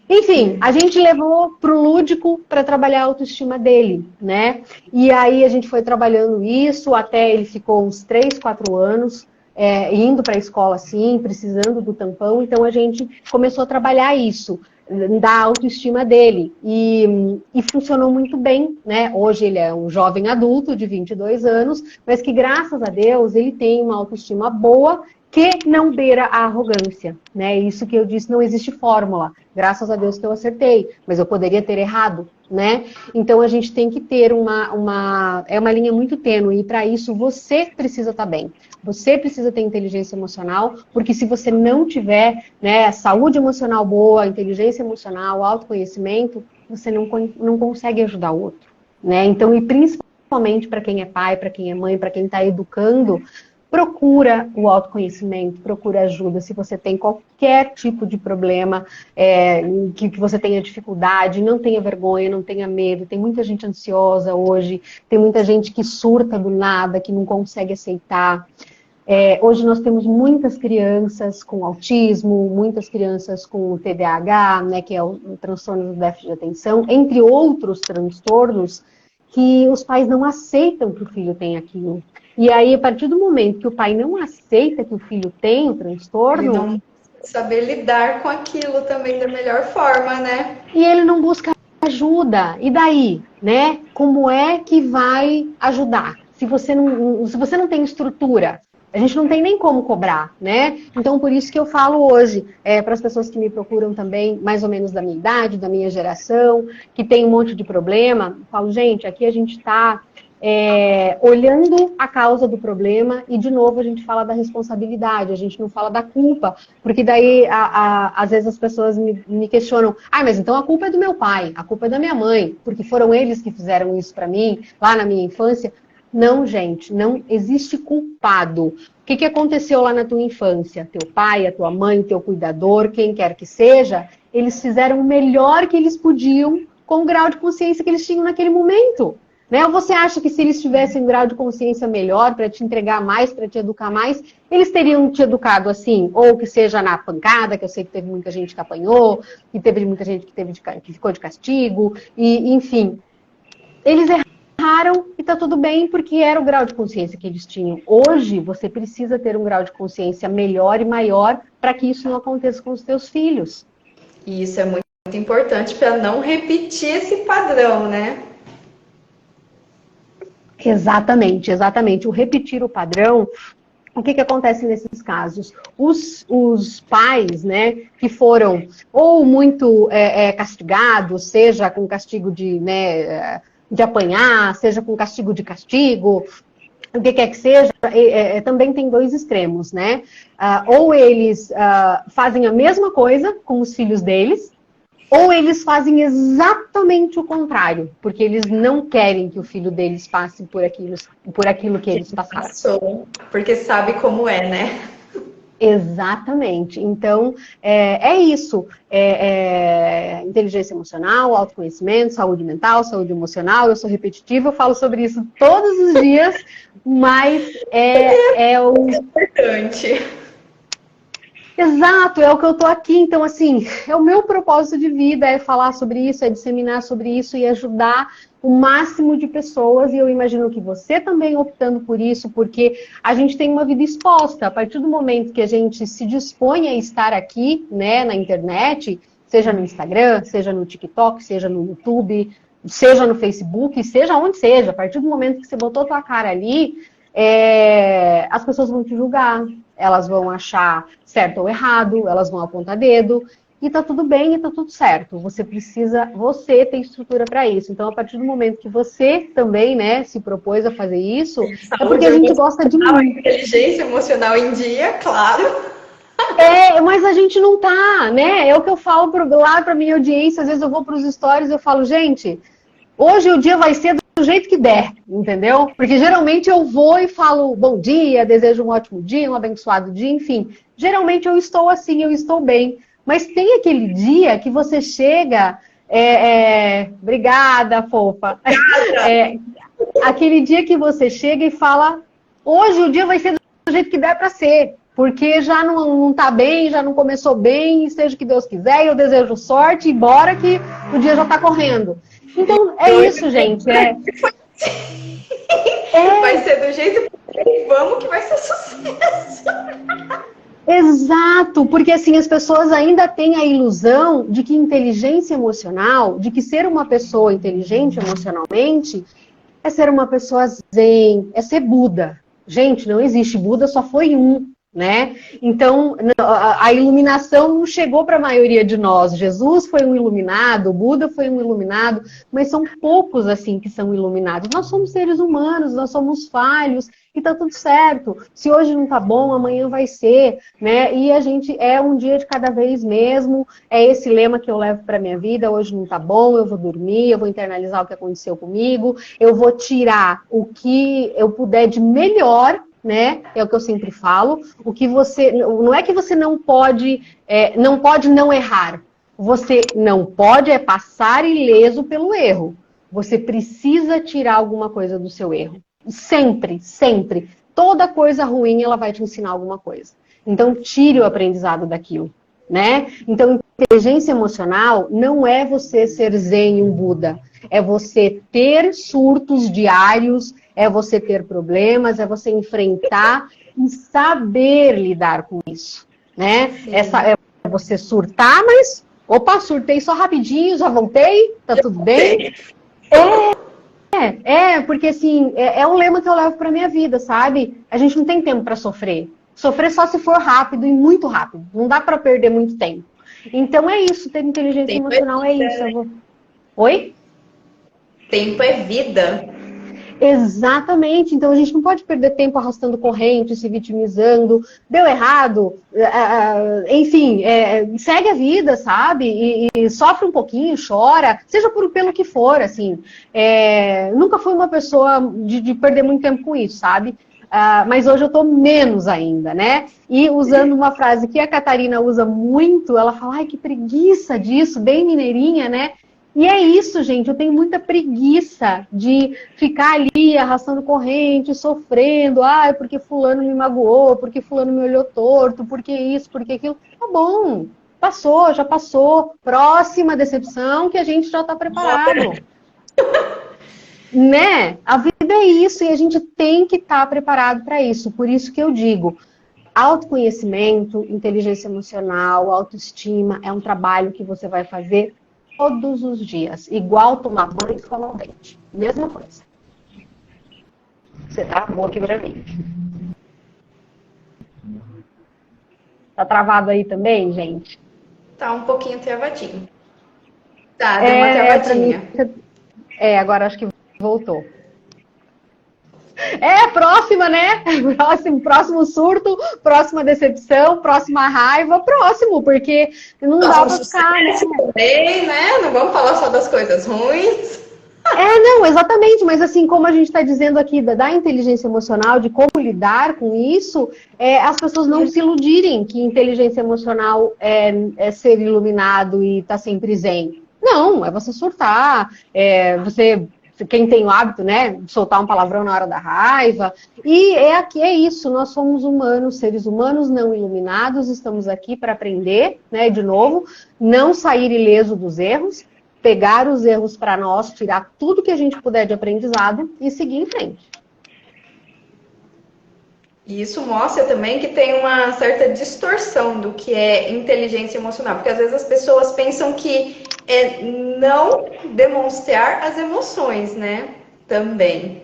Enfim, a gente levou pro lúdico para trabalhar a autoestima dele, né? E aí a gente foi trabalhando isso até ele ficou uns 3, 4 anos, indo para a escola assim, precisando do tampão. Então a gente começou a trabalhar isso, da autoestima dele. E funcionou muito bem, né? Hoje ele é um jovem adulto de 22 anos, mas que graças a Deus ele tem uma autoestima boa, que não beira a arrogância, né? Isso que eu disse, não existe fórmula. Graças a Deus que eu acertei, mas eu poderia ter errado, né? Então a gente tem que ter uma linha muito tênue, e para isso você precisa estar bem. Você precisa ter inteligência emocional, porque se você não tiver, né, saúde emocional boa, inteligência emocional, autoconhecimento, você não consegue ajudar o outro, né? Então, e principalmente para quem é pai, para quem é mãe, para quem está educando, procura o autoconhecimento, procura ajuda. Se você tem qualquer tipo de problema, que você tenha dificuldade, não tenha vergonha, não tenha medo. Tem muita gente ansiosa hoje, tem muita gente que surta do nada, que não consegue aceitar. Hoje nós temos muitas crianças com autismo, muitas crianças com TDAH, né, que é o transtorno do déficit de atenção, entre outros transtornos, que os pais não aceitam que o filho tem aquilo. E aí, a partir do momento que o pai não aceita que o filho tem o transtorno... Ele não saber lidar com aquilo também da melhor forma, né? E ele não busca ajuda. E daí, né? Como é que vai ajudar? Se você não tem estrutura, a gente não tem nem como cobrar, né? Então, por isso que eu falo hoje, para as pessoas que me procuram também, mais ou menos da minha idade, da minha geração, que tem um monte de problema, eu falo, gente, aqui a gente está... olhando a causa do problema, e de novo a gente fala da responsabilidade, a gente não fala da culpa, porque daí às vezes as pessoas me questionam, mas então a culpa é do meu pai, a culpa é da minha mãe, porque foram eles que fizeram isso para mim, lá na minha infância. Não, gente, não existe culpado. O que aconteceu lá na tua infância? Teu pai, a tua mãe, o teu cuidador, quem quer que seja, eles fizeram o melhor que eles podiam com o grau de consciência que eles tinham naquele momento. Né? Ou você acha que se eles tivessem um grau de consciência melhor para te entregar mais, para te educar mais, eles teriam te educado assim? Ou que seja na pancada, que eu sei que teve muita gente que apanhou, que teve muita gente que ficou de castigo, e enfim. Eles erraram e tá tudo bem, porque era o grau de consciência que eles tinham. Hoje, você precisa ter um grau de consciência melhor e maior para que isso não aconteça com os teus filhos. E isso é muito importante para não repetir esse padrão, né? Exatamente, exatamente. O repetir o padrão, o que acontece nesses casos? Os pais, né, que foram ou muito castigados, seja com castigo de apanhar, seja com castigo de castigo, o que quer que seja, também tem dois extremos, né? Ou eles fazem a mesma coisa com os filhos deles, ou eles fazem exatamente o contrário, porque eles não querem que o filho deles passe por aquilo que eles passaram. Porque sabe como é, né? Exatamente. Então, é isso. Inteligência emocional, autoconhecimento, saúde mental, saúde emocional. Eu sou repetitiva, eu falo sobre isso todos os dias, mas é importante. Exato, é o que eu tô aqui. Então, assim, é o meu propósito de vida, é falar sobre isso, é disseminar sobre isso e ajudar o máximo de pessoas. E eu imagino que você também optando por isso, porque a gente tem uma vida exposta. A partir do momento que a gente se dispõe a estar aqui, né, na internet, seja no Instagram, seja no TikTok, seja no YouTube, seja no Facebook, seja onde seja, a partir do momento que você botou tua cara ali, as pessoas vão te julgar, elas vão achar certo ou errado, elas vão apontar dedo, e tá tudo bem e tá tudo certo. Você tem estrutura para isso. Então, a partir do momento que você também, né, se propôs a fazer isso, é porque a gente gosta de muito. Inteligência emocional em dia, claro. Mas a gente não tá, né? É o que eu falo lá pra minha audiência, às vezes eu vou pros stories e eu falo, gente, hoje o dia vai ser do jeito que der, entendeu? Porque geralmente eu vou e falo bom dia, desejo um ótimo dia, um abençoado dia, enfim. Geralmente eu estou assim, eu estou bem. Mas tem aquele dia que você chega... Obrigada, fofa. Aquele dia que você chega e fala, hoje o dia vai ser do jeito que der para ser. Porque já não tá bem, já não começou bem, seja o que Deus quiser, eu desejo sorte e bora que o dia já tá correndo. Então, isso, gente. Vai ser do jeito que vamos, que vai ser sucesso. Exato, porque assim, as pessoas ainda têm a ilusão de que inteligência emocional, de que ser uma pessoa inteligente emocionalmente, é ser uma pessoa zen, é ser Buda. Gente, não existe. Buda só foi um. Né? Então, a iluminação não chegou para a maioria de nós. Jesus foi um iluminado, Buda foi um iluminado, mas são poucos assim que são iluminados. Nós somos seres humanos, nós somos falhos e tá tudo certo. Se hoje não tá bom, amanhã vai ser, né? E a gente é um dia de cada vez mesmo. É esse lema que eu levo para minha vida. Hoje não tá bom, eu vou dormir, eu vou internalizar o que aconteceu comigo, eu vou tirar o que eu puder de melhor, né? É o que eu sempre falo. O que você não é que você não pode não errar. Você não pode passar ileso pelo erro. Você precisa tirar alguma coisa do seu erro. Sempre, sempre. Toda coisa ruim ela vai te ensinar alguma coisa. Então tire o aprendizado daquilo, né? Então inteligência emocional não é você ser zen um Buda. É você ter surtos diários, é você ter problemas, é você enfrentar e saber lidar com isso, né? É você surtar, mas, opa, surtei só rapidinho, já voltei, tá tudo bem? Porque assim, é um lema que eu levo pra minha vida, sabe? A gente não tem tempo pra sofrer. Sofrer só se for rápido e muito rápido. Não dá pra perder muito tempo. Então é isso, ter inteligência emocional é isso. Oi? Tempo é vida. Exatamente, então a gente não pode perder tempo arrastando corrente, se vitimizando, deu errado, enfim, segue a vida, sabe? E sofre um pouquinho, chora, seja pelo que for, assim. Nunca fui uma pessoa de perder muito tempo com isso, sabe? Mas hoje eu tô menos ainda, né? E usando uma frase que a Catarina usa muito, ela fala, ai, que preguiça disso, bem mineirinha, né? E é isso, gente. Eu tenho muita preguiça de ficar ali arrastando corrente, sofrendo. Ai, porque fulano me magoou, porque fulano me olhou torto, porque isso, porque aquilo. Tá bom, passou, já passou. Próxima decepção que a gente já está preparado. Né? A vida é isso e a gente tem que estar preparado para isso. Por isso que eu digo, autoconhecimento, inteligência emocional, autoestima é um trabalho que você vai fazer todos os dias. Igual tomar banho e escovar o dente. Mesma coisa. Você travou aqui pra mim. Tá travado aí também, gente? Tá um pouquinho travadinho. Tá, deu uma travadinha. Agora acho que voltou. Próxima, né? Próximo surto, próxima decepção, próxima raiva, próximo, porque não dá pra ficar, né? Também, né? Não vamos falar só das coisas ruins. Não, exatamente, mas assim, como a gente está dizendo aqui da inteligência emocional, de como lidar com isso, as pessoas não se iludirem que inteligência emocional é ser iluminado e estar sempre zen. Não, é você surtar, quem tem o hábito, né, de soltar um palavrão na hora da raiva. E aqui é isso, nós somos humanos, seres humanos não iluminados, estamos aqui para aprender, né, de novo, não sair ileso dos erros, pegar os erros para nós, tirar tudo que a gente puder de aprendizado e seguir em frente. E isso mostra também que tem uma certa distorção do que é inteligência emocional, porque às vezes as pessoas pensam que é não demonstrar as emoções, né? Também.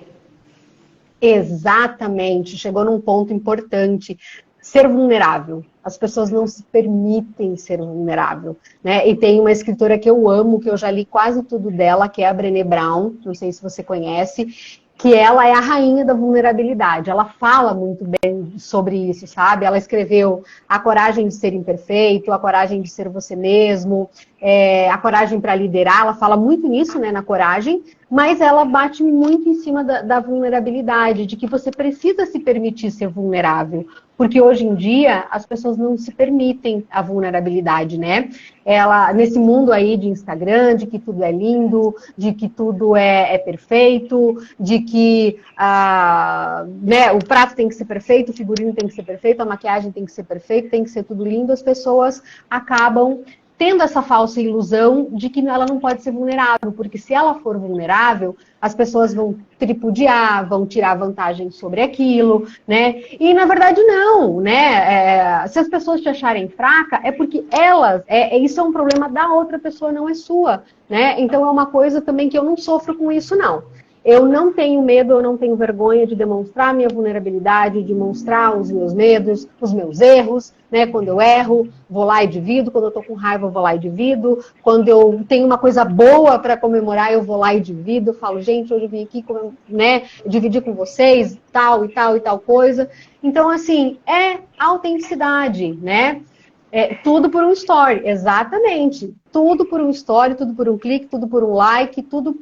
Exatamente, chegou num ponto importante. Ser vulnerável. As pessoas não se permitem ser vulnerável, né? E tem uma escritora que eu amo, que eu já li quase tudo dela, que é a Brené Brown, não sei se você conhece, que ela é a rainha da vulnerabilidade. Ela fala muito bem sobre isso, sabe? Ela escreveu A Coragem de Ser Imperfeito, A Coragem de Ser Você Mesmo, A Coragem para Liderar. Ela fala muito nisso, né, na coragem, mas ela bate muito em cima da vulnerabilidade, de que você precisa se permitir ser vulnerável. Porque hoje em dia as pessoas não se permitem a vulnerabilidade, né? Nesse mundo aí de Instagram, de que tudo é lindo, de que tudo é perfeito, de que né, o prato tem que ser perfeito, o figurino tem que ser perfeito, a maquiagem tem que ser perfeita, tem que ser tudo lindo, as pessoas acabam tendo essa falsa ilusão de que ela não pode ser vulnerável, porque se ela for vulnerável, as pessoas vão tripudiar, vão tirar vantagem sobre aquilo, né? E na verdade não, né? Se as pessoas te acharem fraca, é porque isso é um problema da outra pessoa, não é sua, né? Então é uma coisa também que eu não sofro com isso, não. Eu não tenho medo, eu não tenho vergonha de demonstrar minha vulnerabilidade, de mostrar os meus medos, os meus erros, né? Quando eu erro, vou lá e divido. Quando eu tô com raiva, eu vou lá e divido. Quando eu tenho uma coisa boa para comemorar, eu vou lá e divido. Eu falo, gente, hoje eu vim aqui, né, dividir com vocês tal e tal e tal coisa. Então, assim, é autenticidade, né? Tudo por um story, exatamente. Tudo por um story, tudo por um clique, tudo por um like, tudo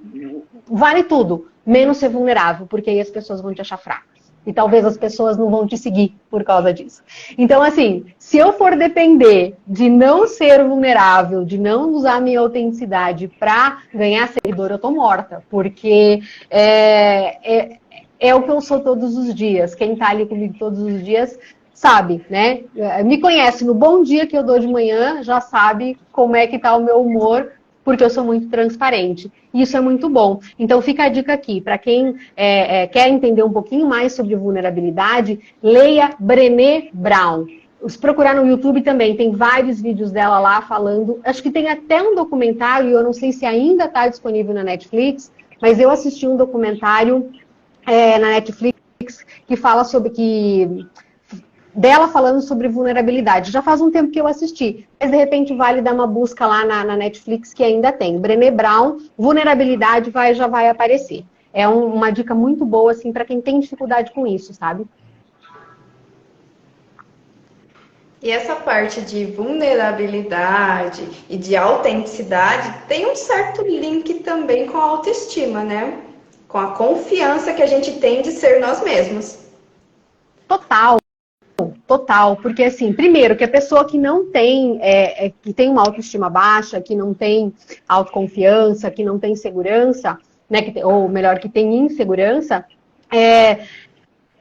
vale tudo, menos ser vulnerável, porque aí as pessoas vão te achar fracas. E talvez as pessoas não vão te seguir por causa disso. Então, assim, se eu for depender de não ser vulnerável, de não usar minha autenticidade para ganhar seguidor, eu tô morta. Porque é o que eu sou todos os dias. Quem tá ali comigo todos os dias sabe, né? Me conhece no bom dia que eu dou de manhã, já sabe como é que tá o meu humor, porque eu sou muito transparente. E isso é muito bom. Então fica a dica aqui, para quem quer entender um pouquinho mais sobre vulnerabilidade, leia Brené Brown. Se procurar no YouTube também, tem vários vídeos dela lá falando. Acho que tem até um documentário, eu não sei se ainda está disponível na Netflix, mas eu assisti um documentário na Netflix que fala sobre dela falando sobre vulnerabilidade. Já faz um tempo que eu assisti, mas de repente vale dar uma busca lá na Netflix que ainda tem. Brené Brown, vulnerabilidade já vai aparecer. É uma dica muito boa assim para quem tem dificuldade com isso, sabe? E essa parte de vulnerabilidade e de autenticidade tem um certo link também com a autoestima, né? Com a confiança que a gente tem de ser nós mesmos. Total. total, porque assim, primeiro, que a pessoa que não tem, que tem uma autoestima baixa, que não tem autoconfiança, que não tem segurança, né, ou melhor, que tem insegurança,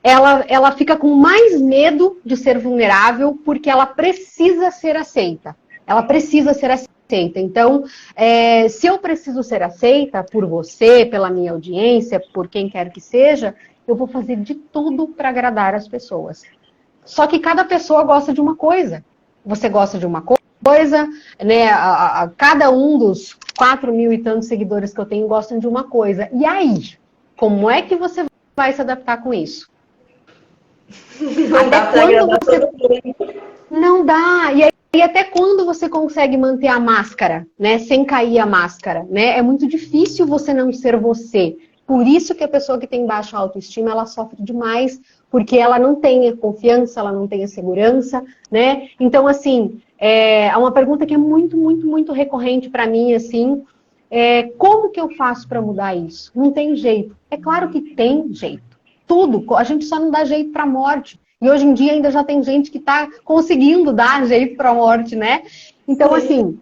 ela fica com mais medo de ser vulnerável porque ela precisa ser aceita. Ela precisa ser aceita. Então, se eu preciso ser aceita por você, pela minha audiência, por quem quer que seja, eu vou fazer de tudo para agradar as pessoas. Só que cada pessoa gosta de uma coisa. Você gosta de uma coisa, né? Cada um dos 4.000 e tantos seguidores que eu tenho gostam de uma coisa. E aí? Como é que você vai se adaptar com isso? Não dá pra agradar todo mundo. Não dá. E até quando você consegue manter a máscara, né? Sem cair a máscara, né? É muito difícil você não ser você. Por isso que a pessoa que tem baixa autoestima, ela sofre demais, porque ela não tem a confiança, ela não tem a segurança, né? Então, assim, é uma pergunta que é muito, muito, muito recorrente para mim, assim, como que eu faço para mudar isso? Não tem jeito. É claro que tem jeito. Tudo, a gente só não dá jeito para a morte. E hoje em dia ainda já tem gente que está conseguindo dar jeito para a morte, né? Então, assim,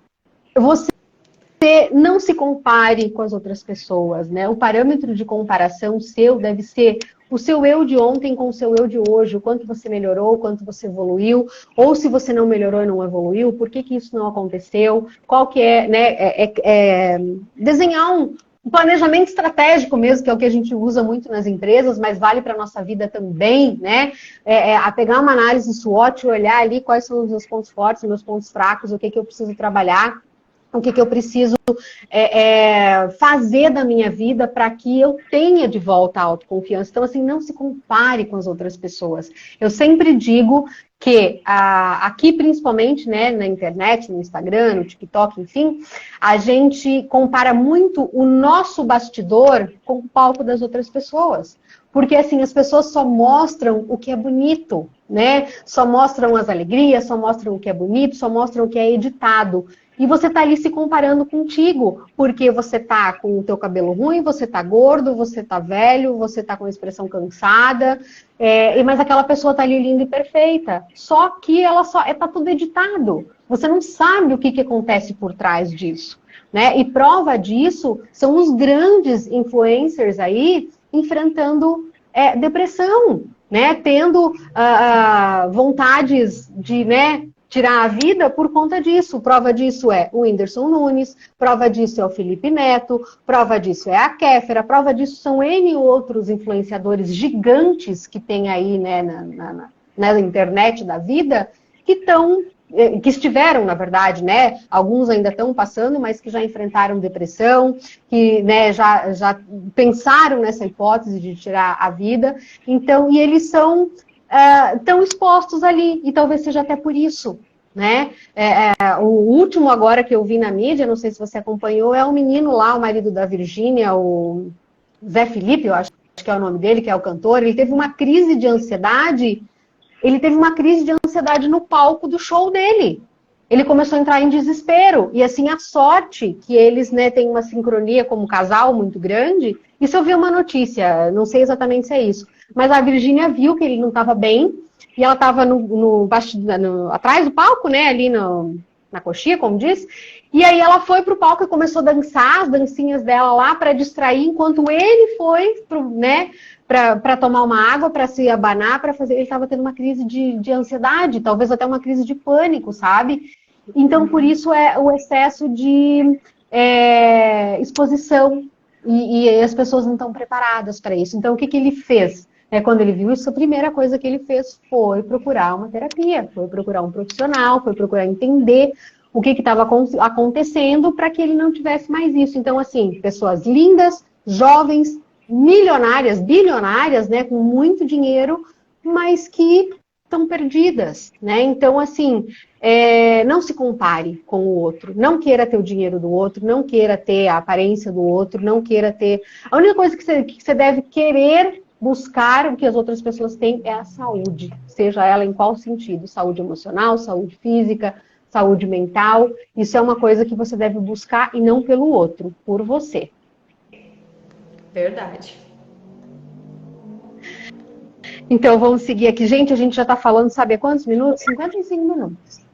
você não se compare com as outras pessoas, né? O parâmetro de comparação seu deve ser o seu eu de ontem com o seu eu de hoje, o quanto você melhorou, o quanto você evoluiu, ou se você não melhorou e não evoluiu, por que isso não aconteceu, qual que é, né? Desenhar um planejamento estratégico mesmo, que é o que a gente usa muito nas empresas, mas vale para a nossa vida também, né? A pegar uma análise SWOT, olhar ali quais são os meus pontos fortes, os meus pontos fracos, o que eu preciso trabalhar, o que eu preciso fazer da minha vida para que eu tenha de volta a autoconfiança. Então, assim, não se compare com as outras pessoas. Eu sempre digo que aqui, principalmente, né, na internet, no Instagram, no TikTok, enfim, a gente compara muito o nosso bastidor com o palco das outras pessoas. Porque, assim, as pessoas só mostram o que é bonito, né? Só mostram as alegrias, só mostram o que é bonito, só mostram o que é editado. E você tá ali se comparando contigo, porque você tá com o teu cabelo ruim, você tá gordo, você tá velho, você tá com a expressão cansada, mas aquela pessoa tá ali linda e perfeita. Só que ela tá tudo editado. Você não sabe o que acontece por trás disso, né? E prova disso são os grandes influencers aí enfrentando depressão, né? Tendo vontades de, né, tirar a vida por conta disso. Prova disso é o Whindersson Nunes, prova disso é o Felipe Neto, prova disso é a Kéfera, prova disso são N outros influenciadores gigantes que tem aí, né, na internet da vida, que estiveram, na verdade, né? Alguns ainda estão passando, mas que já enfrentaram depressão, que, né, já pensaram nessa hipótese de tirar a vida. Então, e eles estão expostos ali, e talvez seja até por isso, né? O último agora que eu vi na mídia, não sei se você acompanhou, é o menino lá, o marido da Virgínia, o Zé Felipe, eu acho que é o nome dele, que é o cantor. Ele teve uma crise de ansiedade. Ele teve uma crise de ansiedade no palco do show dele. Ele começou a entrar em desespero. E assim, a sorte que eles, né, têm uma sincronia como casal muito grande. Isso eu vi uma notícia, não sei exatamente se é isso. Mas a Virgínia viu que ele não estava bem. E ela estava atrás do palco, né, ali na coxinha, como diz. E aí ela foi pro palco e começou a dançar as dancinhas dela lá para distrair, enquanto ele foi para tomar uma água, para se abanar, para fazer. Ele estava tendo uma crise de ansiedade, talvez até uma crise de pânico, sabe? Então, por isso é o excesso de exposição. E as pessoas não estão preparadas para isso. Então, o que ele fez? Quando ele viu isso, a primeira coisa que ele fez foi procurar uma terapia, foi procurar um profissional, foi procurar entender o que estava acontecendo para que ele não tivesse mais isso. Então, assim, pessoas lindas, jovens, milionárias, bilionárias, né, com muito dinheiro, mas que estão perdidas, né? Então, assim, não se compare com o outro, não queira ter o dinheiro do outro, não queira ter a aparência do outro, não queira ter... A única coisa que você deve querer buscar, o que as outras pessoas têm, é a saúde, seja ela em qual sentido, saúde emocional, saúde física, saúde mental. Isso é uma coisa que você deve buscar e não pelo outro, por você. Verdade. Então vamos seguir aqui. Gente, a gente já está falando, sabe há quantos minutos? 55 minutos.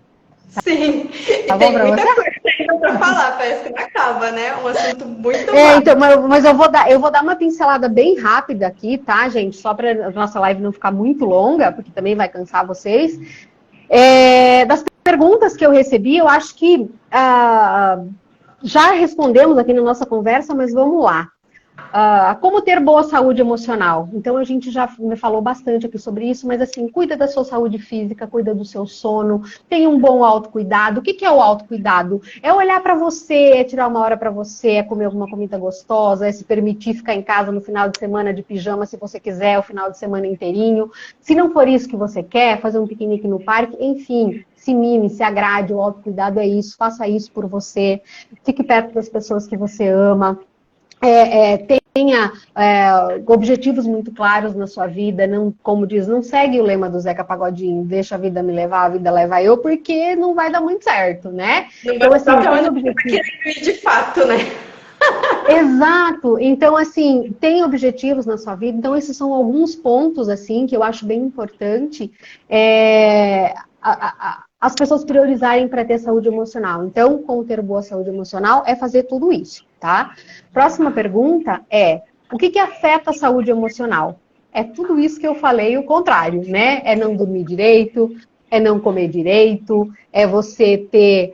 Sim, Tá e bom tem para muita você? coisa ainda para falar, parece que não acaba, né? Um assunto muito Então, vasto. mas eu vou dar uma pincelada bem rápida aqui, tá, gente? Só para a nossa live não ficar muito longa, porque também vai cansar vocês. Das perguntas que eu recebi, eu acho que já respondemos aqui na nossa conversa, mas vamos lá. Como ter boa saúde emocional? Então, a gente já me falou bastante aqui sobre isso, mas assim, cuida da sua saúde física, cuida do seu sono, tenha um bom autocuidado. O que é o autocuidado? É olhar para você, é tirar uma hora para você, é comer alguma comida gostosa, é se permitir ficar em casa no final de semana de pijama, se você quiser, o final de semana inteirinho. Se não for isso que você quer, fazer um piquenique no parque, enfim, se mime, se agrade, o autocuidado é isso, faça isso por você, fique perto das pessoas que você ama. Tenha objetivos muito claros na sua vida, não, como diz, não segue o lema do Zeca Pagodinho, deixa a vida me levar, a vida leva eu, porque não vai dar muito certo, né? Não vai Então, assim, dar tem onde objetivos. ir de fato, né? Exato. Então, assim, tem objetivos na sua vida. Então, esses são alguns pontos, assim, que eu acho bem importante as pessoas priorizarem para ter saúde emocional. Então, como ter boa saúde emocional é fazer tudo isso, tá? Próxima pergunta é: o que afeta a saúde emocional? É tudo isso que eu falei, o contrário, né? É não dormir direito, é não comer direito, é você ter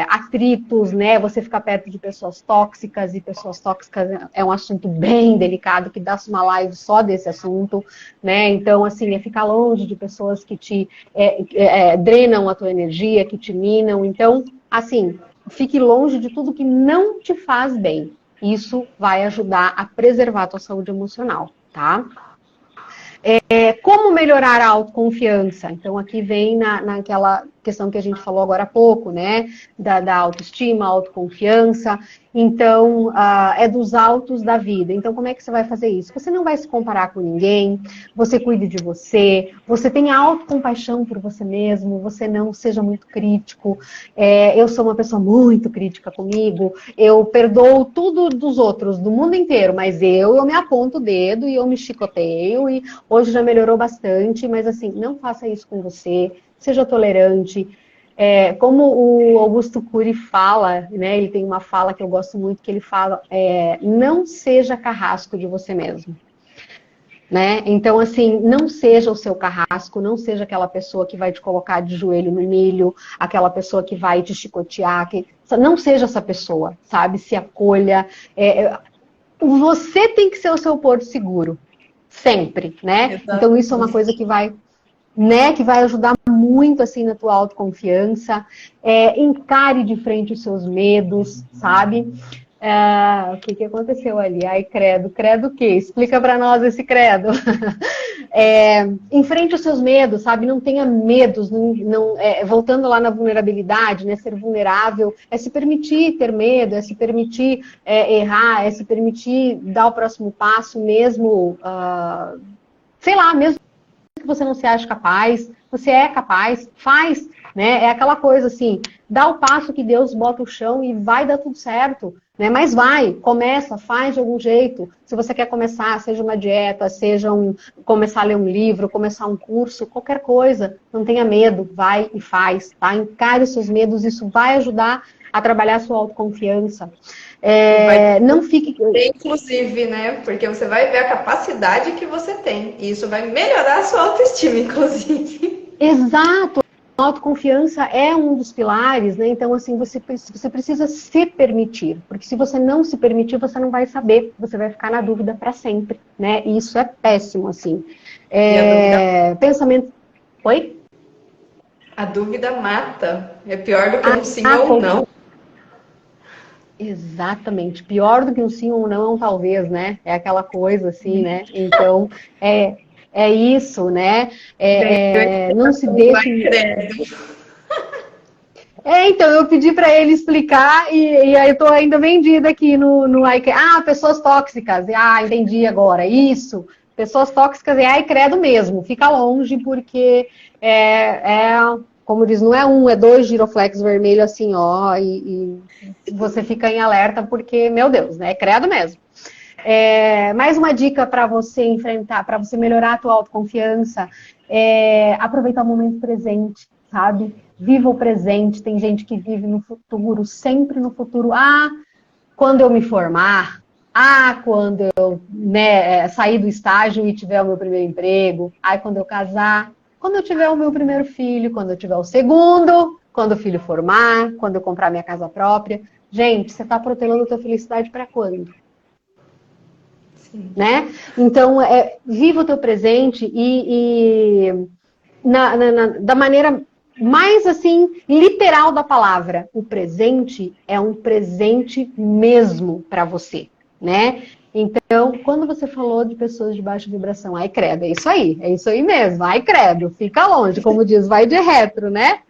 atritos, né? Você ficar perto de pessoas tóxicas, e pessoas tóxicas é um assunto bem delicado, que dá-se uma live só desse assunto, né? Então, assim, é ficar longe de pessoas que te drenam a tua energia, que te minam. Então, assim, fique longe de tudo que não te faz bem. Isso vai ajudar a preservar a tua saúde emocional, tá? Como melhorar a autoconfiança? Então, aqui vem naquela questão que a gente falou agora há pouco, né? Da autoestima, autoconfiança. Então, é dos altos da vida. Então, como é que você vai fazer isso? Você não vai se comparar com ninguém, você cuide de você, você tenha autocompaixão por você mesmo, você não seja muito crítico. Eu sou uma pessoa muito crítica comigo, eu perdoo tudo dos outros, do mundo inteiro, mas eu me aponto o dedo e eu me chicoteio, e hoje já melhorou bastante, mas assim, não faça isso com você, seja tolerante. Como o Augusto Cury fala, né, ele tem uma fala que eu gosto muito, que ele fala, não seja carrasco de você mesmo. Né? Então, assim, não seja o seu carrasco, não seja aquela pessoa que vai te colocar de joelho no milho, aquela pessoa que vai te chicotear, não seja essa pessoa, sabe? Se acolha. Você tem que ser o seu porto seguro, sempre, né? Exatamente. Então, isso é uma coisa que vai ajudar muito, assim, na tua autoconfiança. Encare de frente os seus medos, sabe? O que aconteceu ali? Ai, credo. Credo o quê? Explica para nós esse credo. Enfrente os seus medos, sabe? Não tenha medos. Voltando lá na vulnerabilidade, né? Ser vulnerável é se permitir ter medo, é se permitir errar, é se permitir dar o próximo passo mesmo, sei lá, mesmo que você não se acha capaz, você é capaz, faz, né? É aquela coisa assim, dá o passo que Deus bota o chão e vai dar tudo certo, né? Mas vai, começa, faz de algum jeito. Se você quer começar, seja uma dieta, começar a ler um livro, começar um curso, qualquer coisa, não tenha medo, vai e faz, tá? Encare os seus medos, isso vai ajudar a trabalhar a sua autoconfiança. Não fique... Inclusive, né? Porque você vai ver a capacidade que você tem. E isso vai melhorar a sua autoestima, inclusive. Exato. A autoconfiança é um dos pilares, né? Então, assim, você precisa se permitir. Porque se você não se permitir, você não vai saber. Você vai ficar na dúvida para sempre, né? E isso é péssimo, assim. Pensamento... Oi? A dúvida mata. É pior do que um sim ou não. Exatamente. Pior do que um sim ou não é um talvez, né? É aquela coisa assim, né? Então, é isso, né? Não se deixe... Então, eu pedi para ele explicar e aí eu tô ainda vendida aqui no iCredo. Pessoas tóxicas. Entendi agora. Isso. Pessoas tóxicas credo mesmo. Fica longe porque como diz, não é é 2 giroflex vermelho assim, ó, e você fica em alerta porque, meu Deus, né? É credo mesmo. Mais uma dica para você enfrentar, para você melhorar a tua autoconfiança, aproveitar o momento presente, sabe? Viva o presente. Tem gente que vive no futuro, sempre no futuro. Quando eu me formar, quando eu sair do estágio e tiver o meu primeiro emprego, quando eu casar, quando eu tiver o meu primeiro filho, quando eu tiver o segundo, quando o filho formar, quando eu comprar minha casa própria. Gente, você está protelando a tua felicidade para quando? Né? Então, viva o teu presente da maneira mais assim, literal da palavra. O presente é um presente mesmo para você, né? Então, quando você falou de pessoas de baixa vibração, ai credo, é isso aí mesmo, ai credo, fica longe, como diz, vai de retro, né?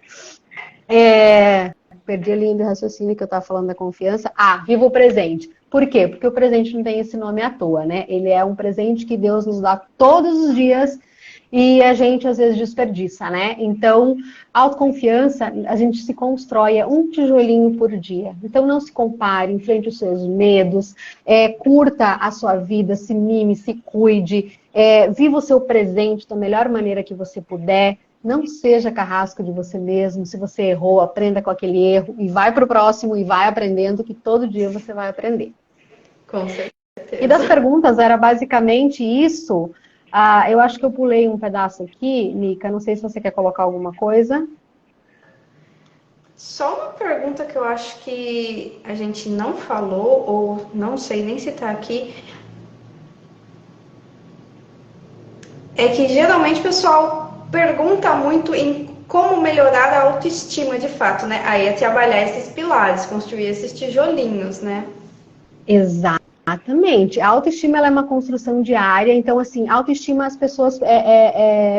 Perdi a linha de raciocínio que eu estava falando da confiança. Viva o presente. Por quê? Porque o presente não tem esse nome à toa, né? Ele é um presente que Deus nos dá todos os dias e a gente às vezes desperdiça, né? Então, autoconfiança, a gente se constrói um tijolinho por dia. Então, não se compare, enfrente os seus medos, curta a sua vida, se mime, se cuide, viva o seu presente da melhor maneira que você puder. Não seja carrasco de você mesmo. Se você errou, aprenda com aquele erro e vai para o próximo e vai aprendendo, que todo dia você vai aprender. Com certeza. E das perguntas era basicamente isso. Eu acho que eu pulei um pedaço aqui, Nica. Não sei se você quer colocar alguma coisa. Só uma pergunta que eu acho que a gente não falou, ou não sei nem se está aqui. É que geralmente o pessoal pergunta muito em como melhorar a autoestima de fato, né? Aí é trabalhar esses pilares, construir esses tijolinhos, né? Exatamente. A autoestima ela é uma construção diária, então assim, autoestima as pessoas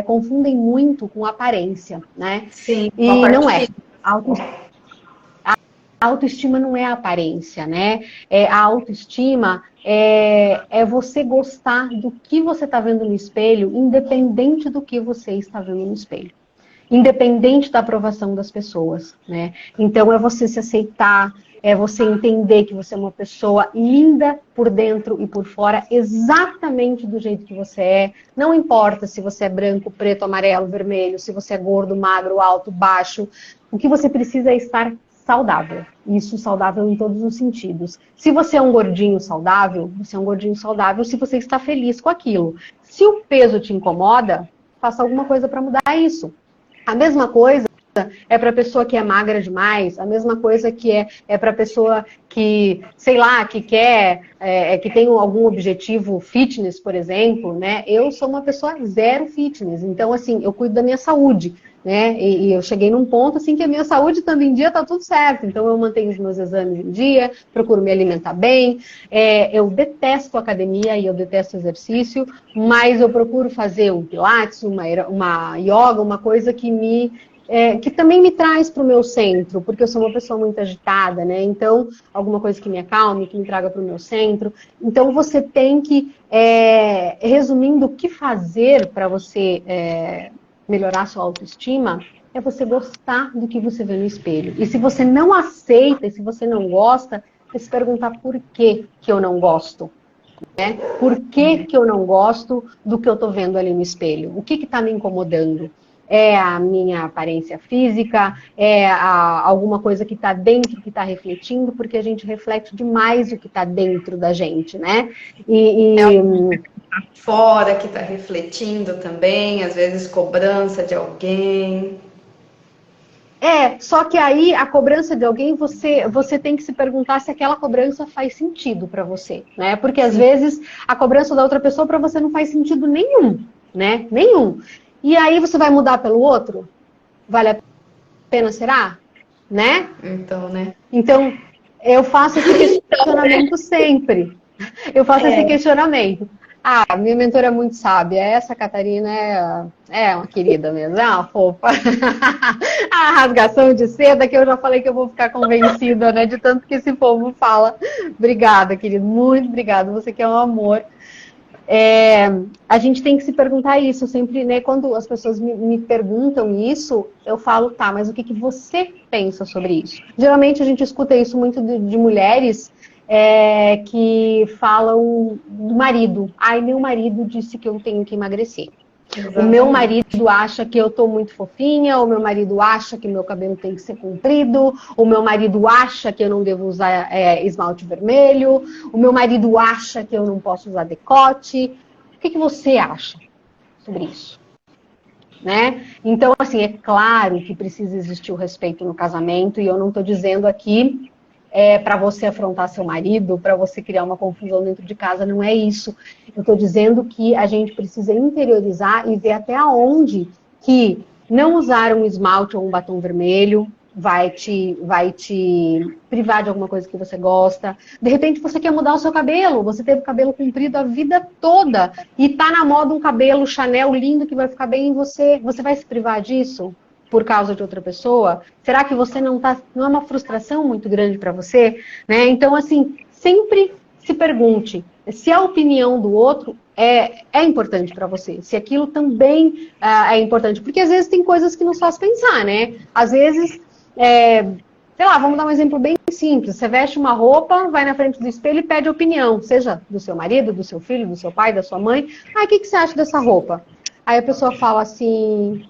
confundem muito com aparência, né? Sim, e não é. A autoestima não é aparência, né? A autoestima é você gostar do que você está vendo no espelho, independente do que você está vendo no espelho. Independente da aprovação das pessoas, né? Então, é você se aceitar, é você entender que você é uma pessoa linda por dentro e por fora, exatamente do jeito que você é. Não importa se você é branco, preto, amarelo, vermelho, se você é gordo, magro, alto, baixo. O que você precisa é estar saudável. Isso saudável em todos os sentidos. Se você é um gordinho saudável, você é um gordinho saudável se você está feliz com aquilo. Se o peso te incomoda, faça alguma coisa para mudar isso. A mesma coisa é para a pessoa que é magra demais, a mesma coisa que é para a pessoa que, sei lá, que quer, que tem algum objetivo fitness, por exemplo, né? Eu sou uma pessoa zero fitness, então assim, eu cuido da minha saúde, né? E eu cheguei num ponto assim que a minha saúde estando em dia tá tudo certo, então eu mantenho os meus exames em dia, procuro me alimentar bem, eu detesto academia e eu detesto exercício, mas eu procuro fazer um pilates, uma yoga, uma coisa que também me traz para o meu centro, porque eu sou uma pessoa muito agitada, né? Então, alguma coisa que me acalme, que me traga para o meu centro. Então, você tem que, resumindo, o que fazer para você melhorar sua autoestima, é você gostar do que você vê no espelho. E se você não aceita, e se você não gosta, é se perguntar por que eu não gosto. Né? Por que eu não gosto do que eu estou vendo ali no espelho? O que está me incomodando? É a minha aparência física? É alguma coisa que está dentro, que está refletindo? Porque a gente reflete demais o que está dentro da gente, né? Fora que está refletindo também, às vezes cobrança de alguém. Só que aí a cobrança de alguém, você tem que se perguntar se aquela cobrança faz sentido para você, né? Porque às vezes a cobrança da outra pessoa para você não faz sentido nenhum, né? Nenhum. E aí você vai mudar pelo outro? Vale a pena, será? Né? Então, né? Então, eu faço esse questionamento sempre. Eu faço esse questionamento. Minha mentora é muito sábia. Essa Catarina é uma querida mesmo, é uma fofa. A rasgação de seda que eu já falei que eu vou ficar convencida, né? De tanto que esse povo fala. Obrigada, querido. Muito obrigada. Você que é um amor. A gente tem que se perguntar isso sempre, né? Quando as pessoas me perguntam isso, eu falo, mas o que você pensa sobre isso? Geralmente a gente escuta isso muito de mulheres que falam do marido. Ai, meu marido disse que eu tenho que emagrecer. Exatamente. O meu marido acha que eu tô muito fofinha, o meu marido acha que meu cabelo tem que ser comprido, o meu marido acha que eu não devo usar esmalte vermelho, o meu marido acha que eu não posso usar decote. O que você acha sobre isso? Né? Então, assim, é claro que precisa existir o respeito no casamento, e eu não estou dizendo aqui para você afrontar seu marido, para você criar uma confusão dentro de casa, não é isso. Eu estou dizendo que a gente precisa interiorizar e ver até onde que não usar um esmalte ou um batom vermelho vai te privar de alguma coisa que você gosta. De repente você quer mudar o seu cabelo, você teve cabelo comprido a vida toda e tá na moda um cabelo Chanel lindo que vai ficar bem em você. Você vai se privar disso por causa de outra pessoa? Será que você não é uma frustração muito grande para você? Né? Então, assim, sempre se pergunte se a opinião do outro é importante para você, se aquilo também é importante, porque às vezes tem coisas que nos faz pensar, né? Às vezes, sei lá, vamos dar um exemplo bem simples, você veste uma roupa, vai na frente do espelho e pede opinião, seja do seu marido, do seu filho, do seu pai, da sua mãe. O que você acha dessa roupa? Aí a pessoa fala assim,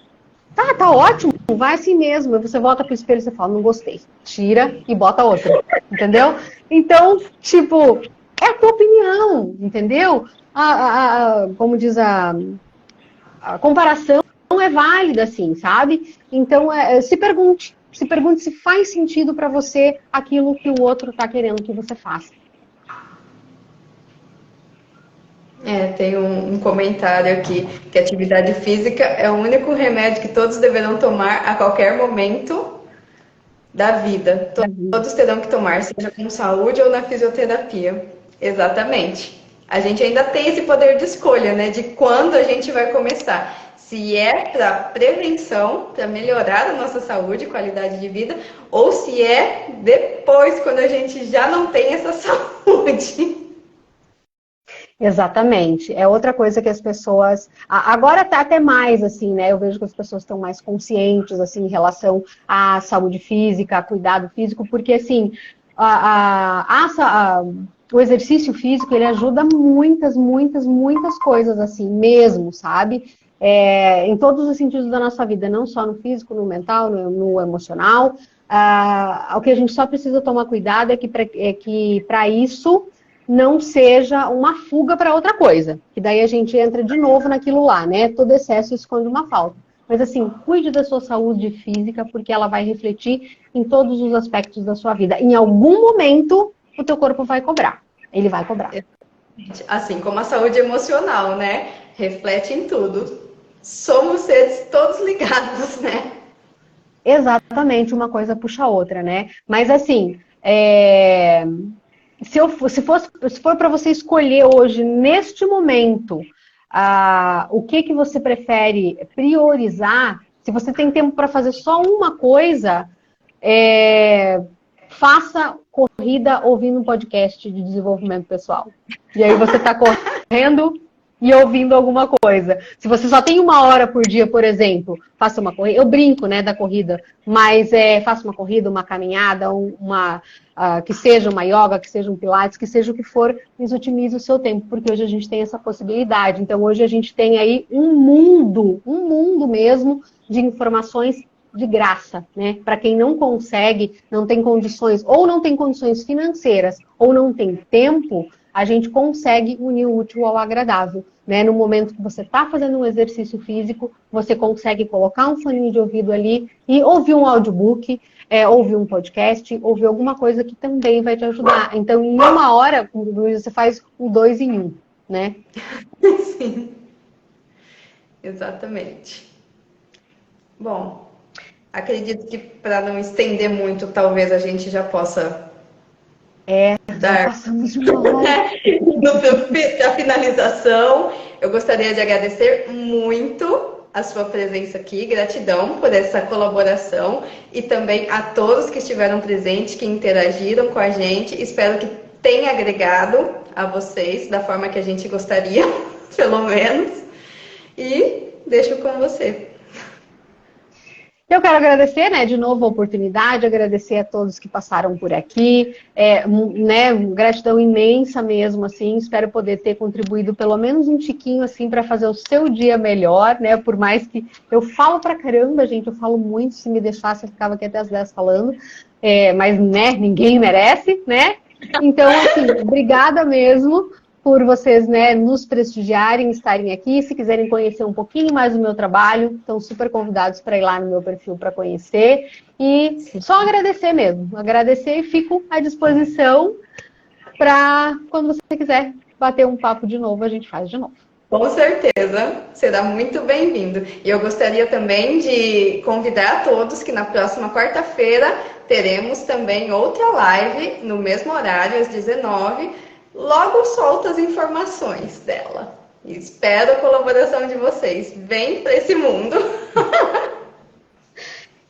tá ótimo, vai assim mesmo. Aí você volta pro espelho e você fala, não gostei. Tira e bota outra, entendeu? Então, tipo, é a tua opinião, entendeu? Como diz a comparação é válida, assim, sabe? Então, se pergunte se faz sentido para você aquilo que o outro tá querendo que você faça. Tem um comentário aqui, que atividade física é o único remédio que todos deverão tomar a qualquer momento da vida. Todos terão que tomar, seja com saúde ou na fisioterapia. Exatamente. A gente ainda tem esse poder de escolha, né? De quando a gente vai começar. Se é para prevenção, para melhorar a nossa saúde e qualidade de vida, ou se é depois, quando a gente já não tem essa saúde. Exatamente. É outra coisa que as pessoas... Agora tá até mais, assim, né? Eu vejo que as pessoas estão mais conscientes, assim, em relação à saúde física, a cuidado físico, porque, assim, o exercício físico, ele ajuda muitas coisas, assim, mesmo, sabe? Em todos os sentidos da nossa vida, não só no físico, no mental, no emocional. O que a gente só precisa tomar cuidado é que para isso não seja uma fuga para outra coisa, que daí a gente entra de novo naquilo lá, né? Todo excesso esconde uma falta. Mas assim, cuide da sua saúde física, porque ela vai refletir em todos os aspectos da sua vida. Em algum momento, o teu corpo vai cobrar. Ele vai cobrar. Assim como a saúde emocional, né? Reflete em tudo. Somos seres todos ligados, né? Exatamente, uma coisa puxa a outra, né? Mas assim, se for para você escolher hoje, neste momento, o que você prefere priorizar, se você tem tempo para fazer só uma coisa, faça corrida ouvindo um podcast de desenvolvimento pessoal. E aí você está correndo e ouvindo alguma coisa. Se você só tem 1 hora por dia, por exemplo, faça uma corrida. Eu brinco, né, da corrida, mas faça uma corrida, uma caminhada, que seja uma yoga, que seja um pilates, que seja o que for, mas otimize o seu tempo, porque hoje a gente tem essa possibilidade. Então, hoje a gente tem aí um mundo mesmo de informações de graça, né? Para quem não consegue, não tem condições, ou não tem condições financeiras, ou não tem tempo, a gente consegue unir o útil ao agradável, né? No momento que você está fazendo um exercício físico, você consegue colocar um foninho de ouvido ali e ouvir um audiobook, ouvir um podcast, ouvir alguma coisa que também vai te ajudar. Então, em 1 hora, você faz um 2 em 1, né? Sim, exatamente. Bom, acredito que para não estender muito, talvez a gente já possa já passamos de 1 hora. A finalização. Eu gostaria de agradecer muito a sua presença aqui, gratidão por essa colaboração e também a todos que estiveram presentes, que interagiram com a gente. Espero que tenha agregado a vocês da forma que a gente gostaria, pelo menos. E deixo com você. Eu quero agradecer, né, de novo a oportunidade, agradecer a todos que passaram por aqui, né, gratidão imensa mesmo, assim, espero poder ter contribuído pelo menos um tiquinho, assim, para fazer o seu dia melhor, né, por mais que eu falo pra caramba, gente, eu falo muito, se me deixasse eu ficava aqui até as 10 falando, mas, né, ninguém merece, né, então, assim, obrigada mesmo por vocês, né, nos prestigiarem, estarem aqui. Se quiserem conhecer um pouquinho mais do meu trabalho, estão super convidados para ir lá no meu perfil para conhecer. E só agradecer mesmo. Agradecer e fico à disposição para quando você quiser bater um papo de novo, a gente faz de novo. Com certeza, será muito bem-vindo. E eu gostaria também de convidar a todos que na próxima quarta-feira teremos também outra live no mesmo horário, às 19h. Logo solto as informações dela. E espero a colaboração de vocês. Vem para esse mundo.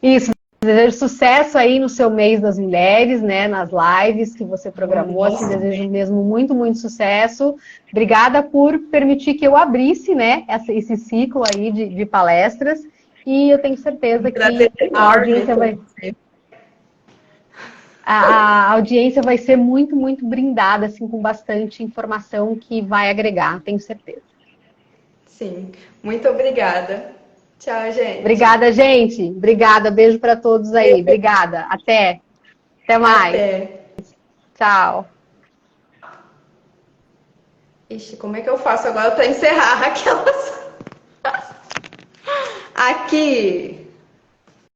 Isso. Desejo sucesso aí no seu mês das mulheres, né? Nas lives que você programou. Assim, desejo mesmo muito, muito sucesso. Obrigada por permitir que eu abrisse, né? Esse ciclo aí de palestras. E eu tenho certeza que a audiência vai ser muito, muito brindada, assim, com bastante informação que vai agregar, tenho certeza. Sim, muito obrigada. Tchau, gente. Obrigada, gente. Obrigada, beijo para todos aí. Obrigada. Até mais. Até. Tchau. Ixi, como é que eu faço agora para encerrar aquelas... Aqui.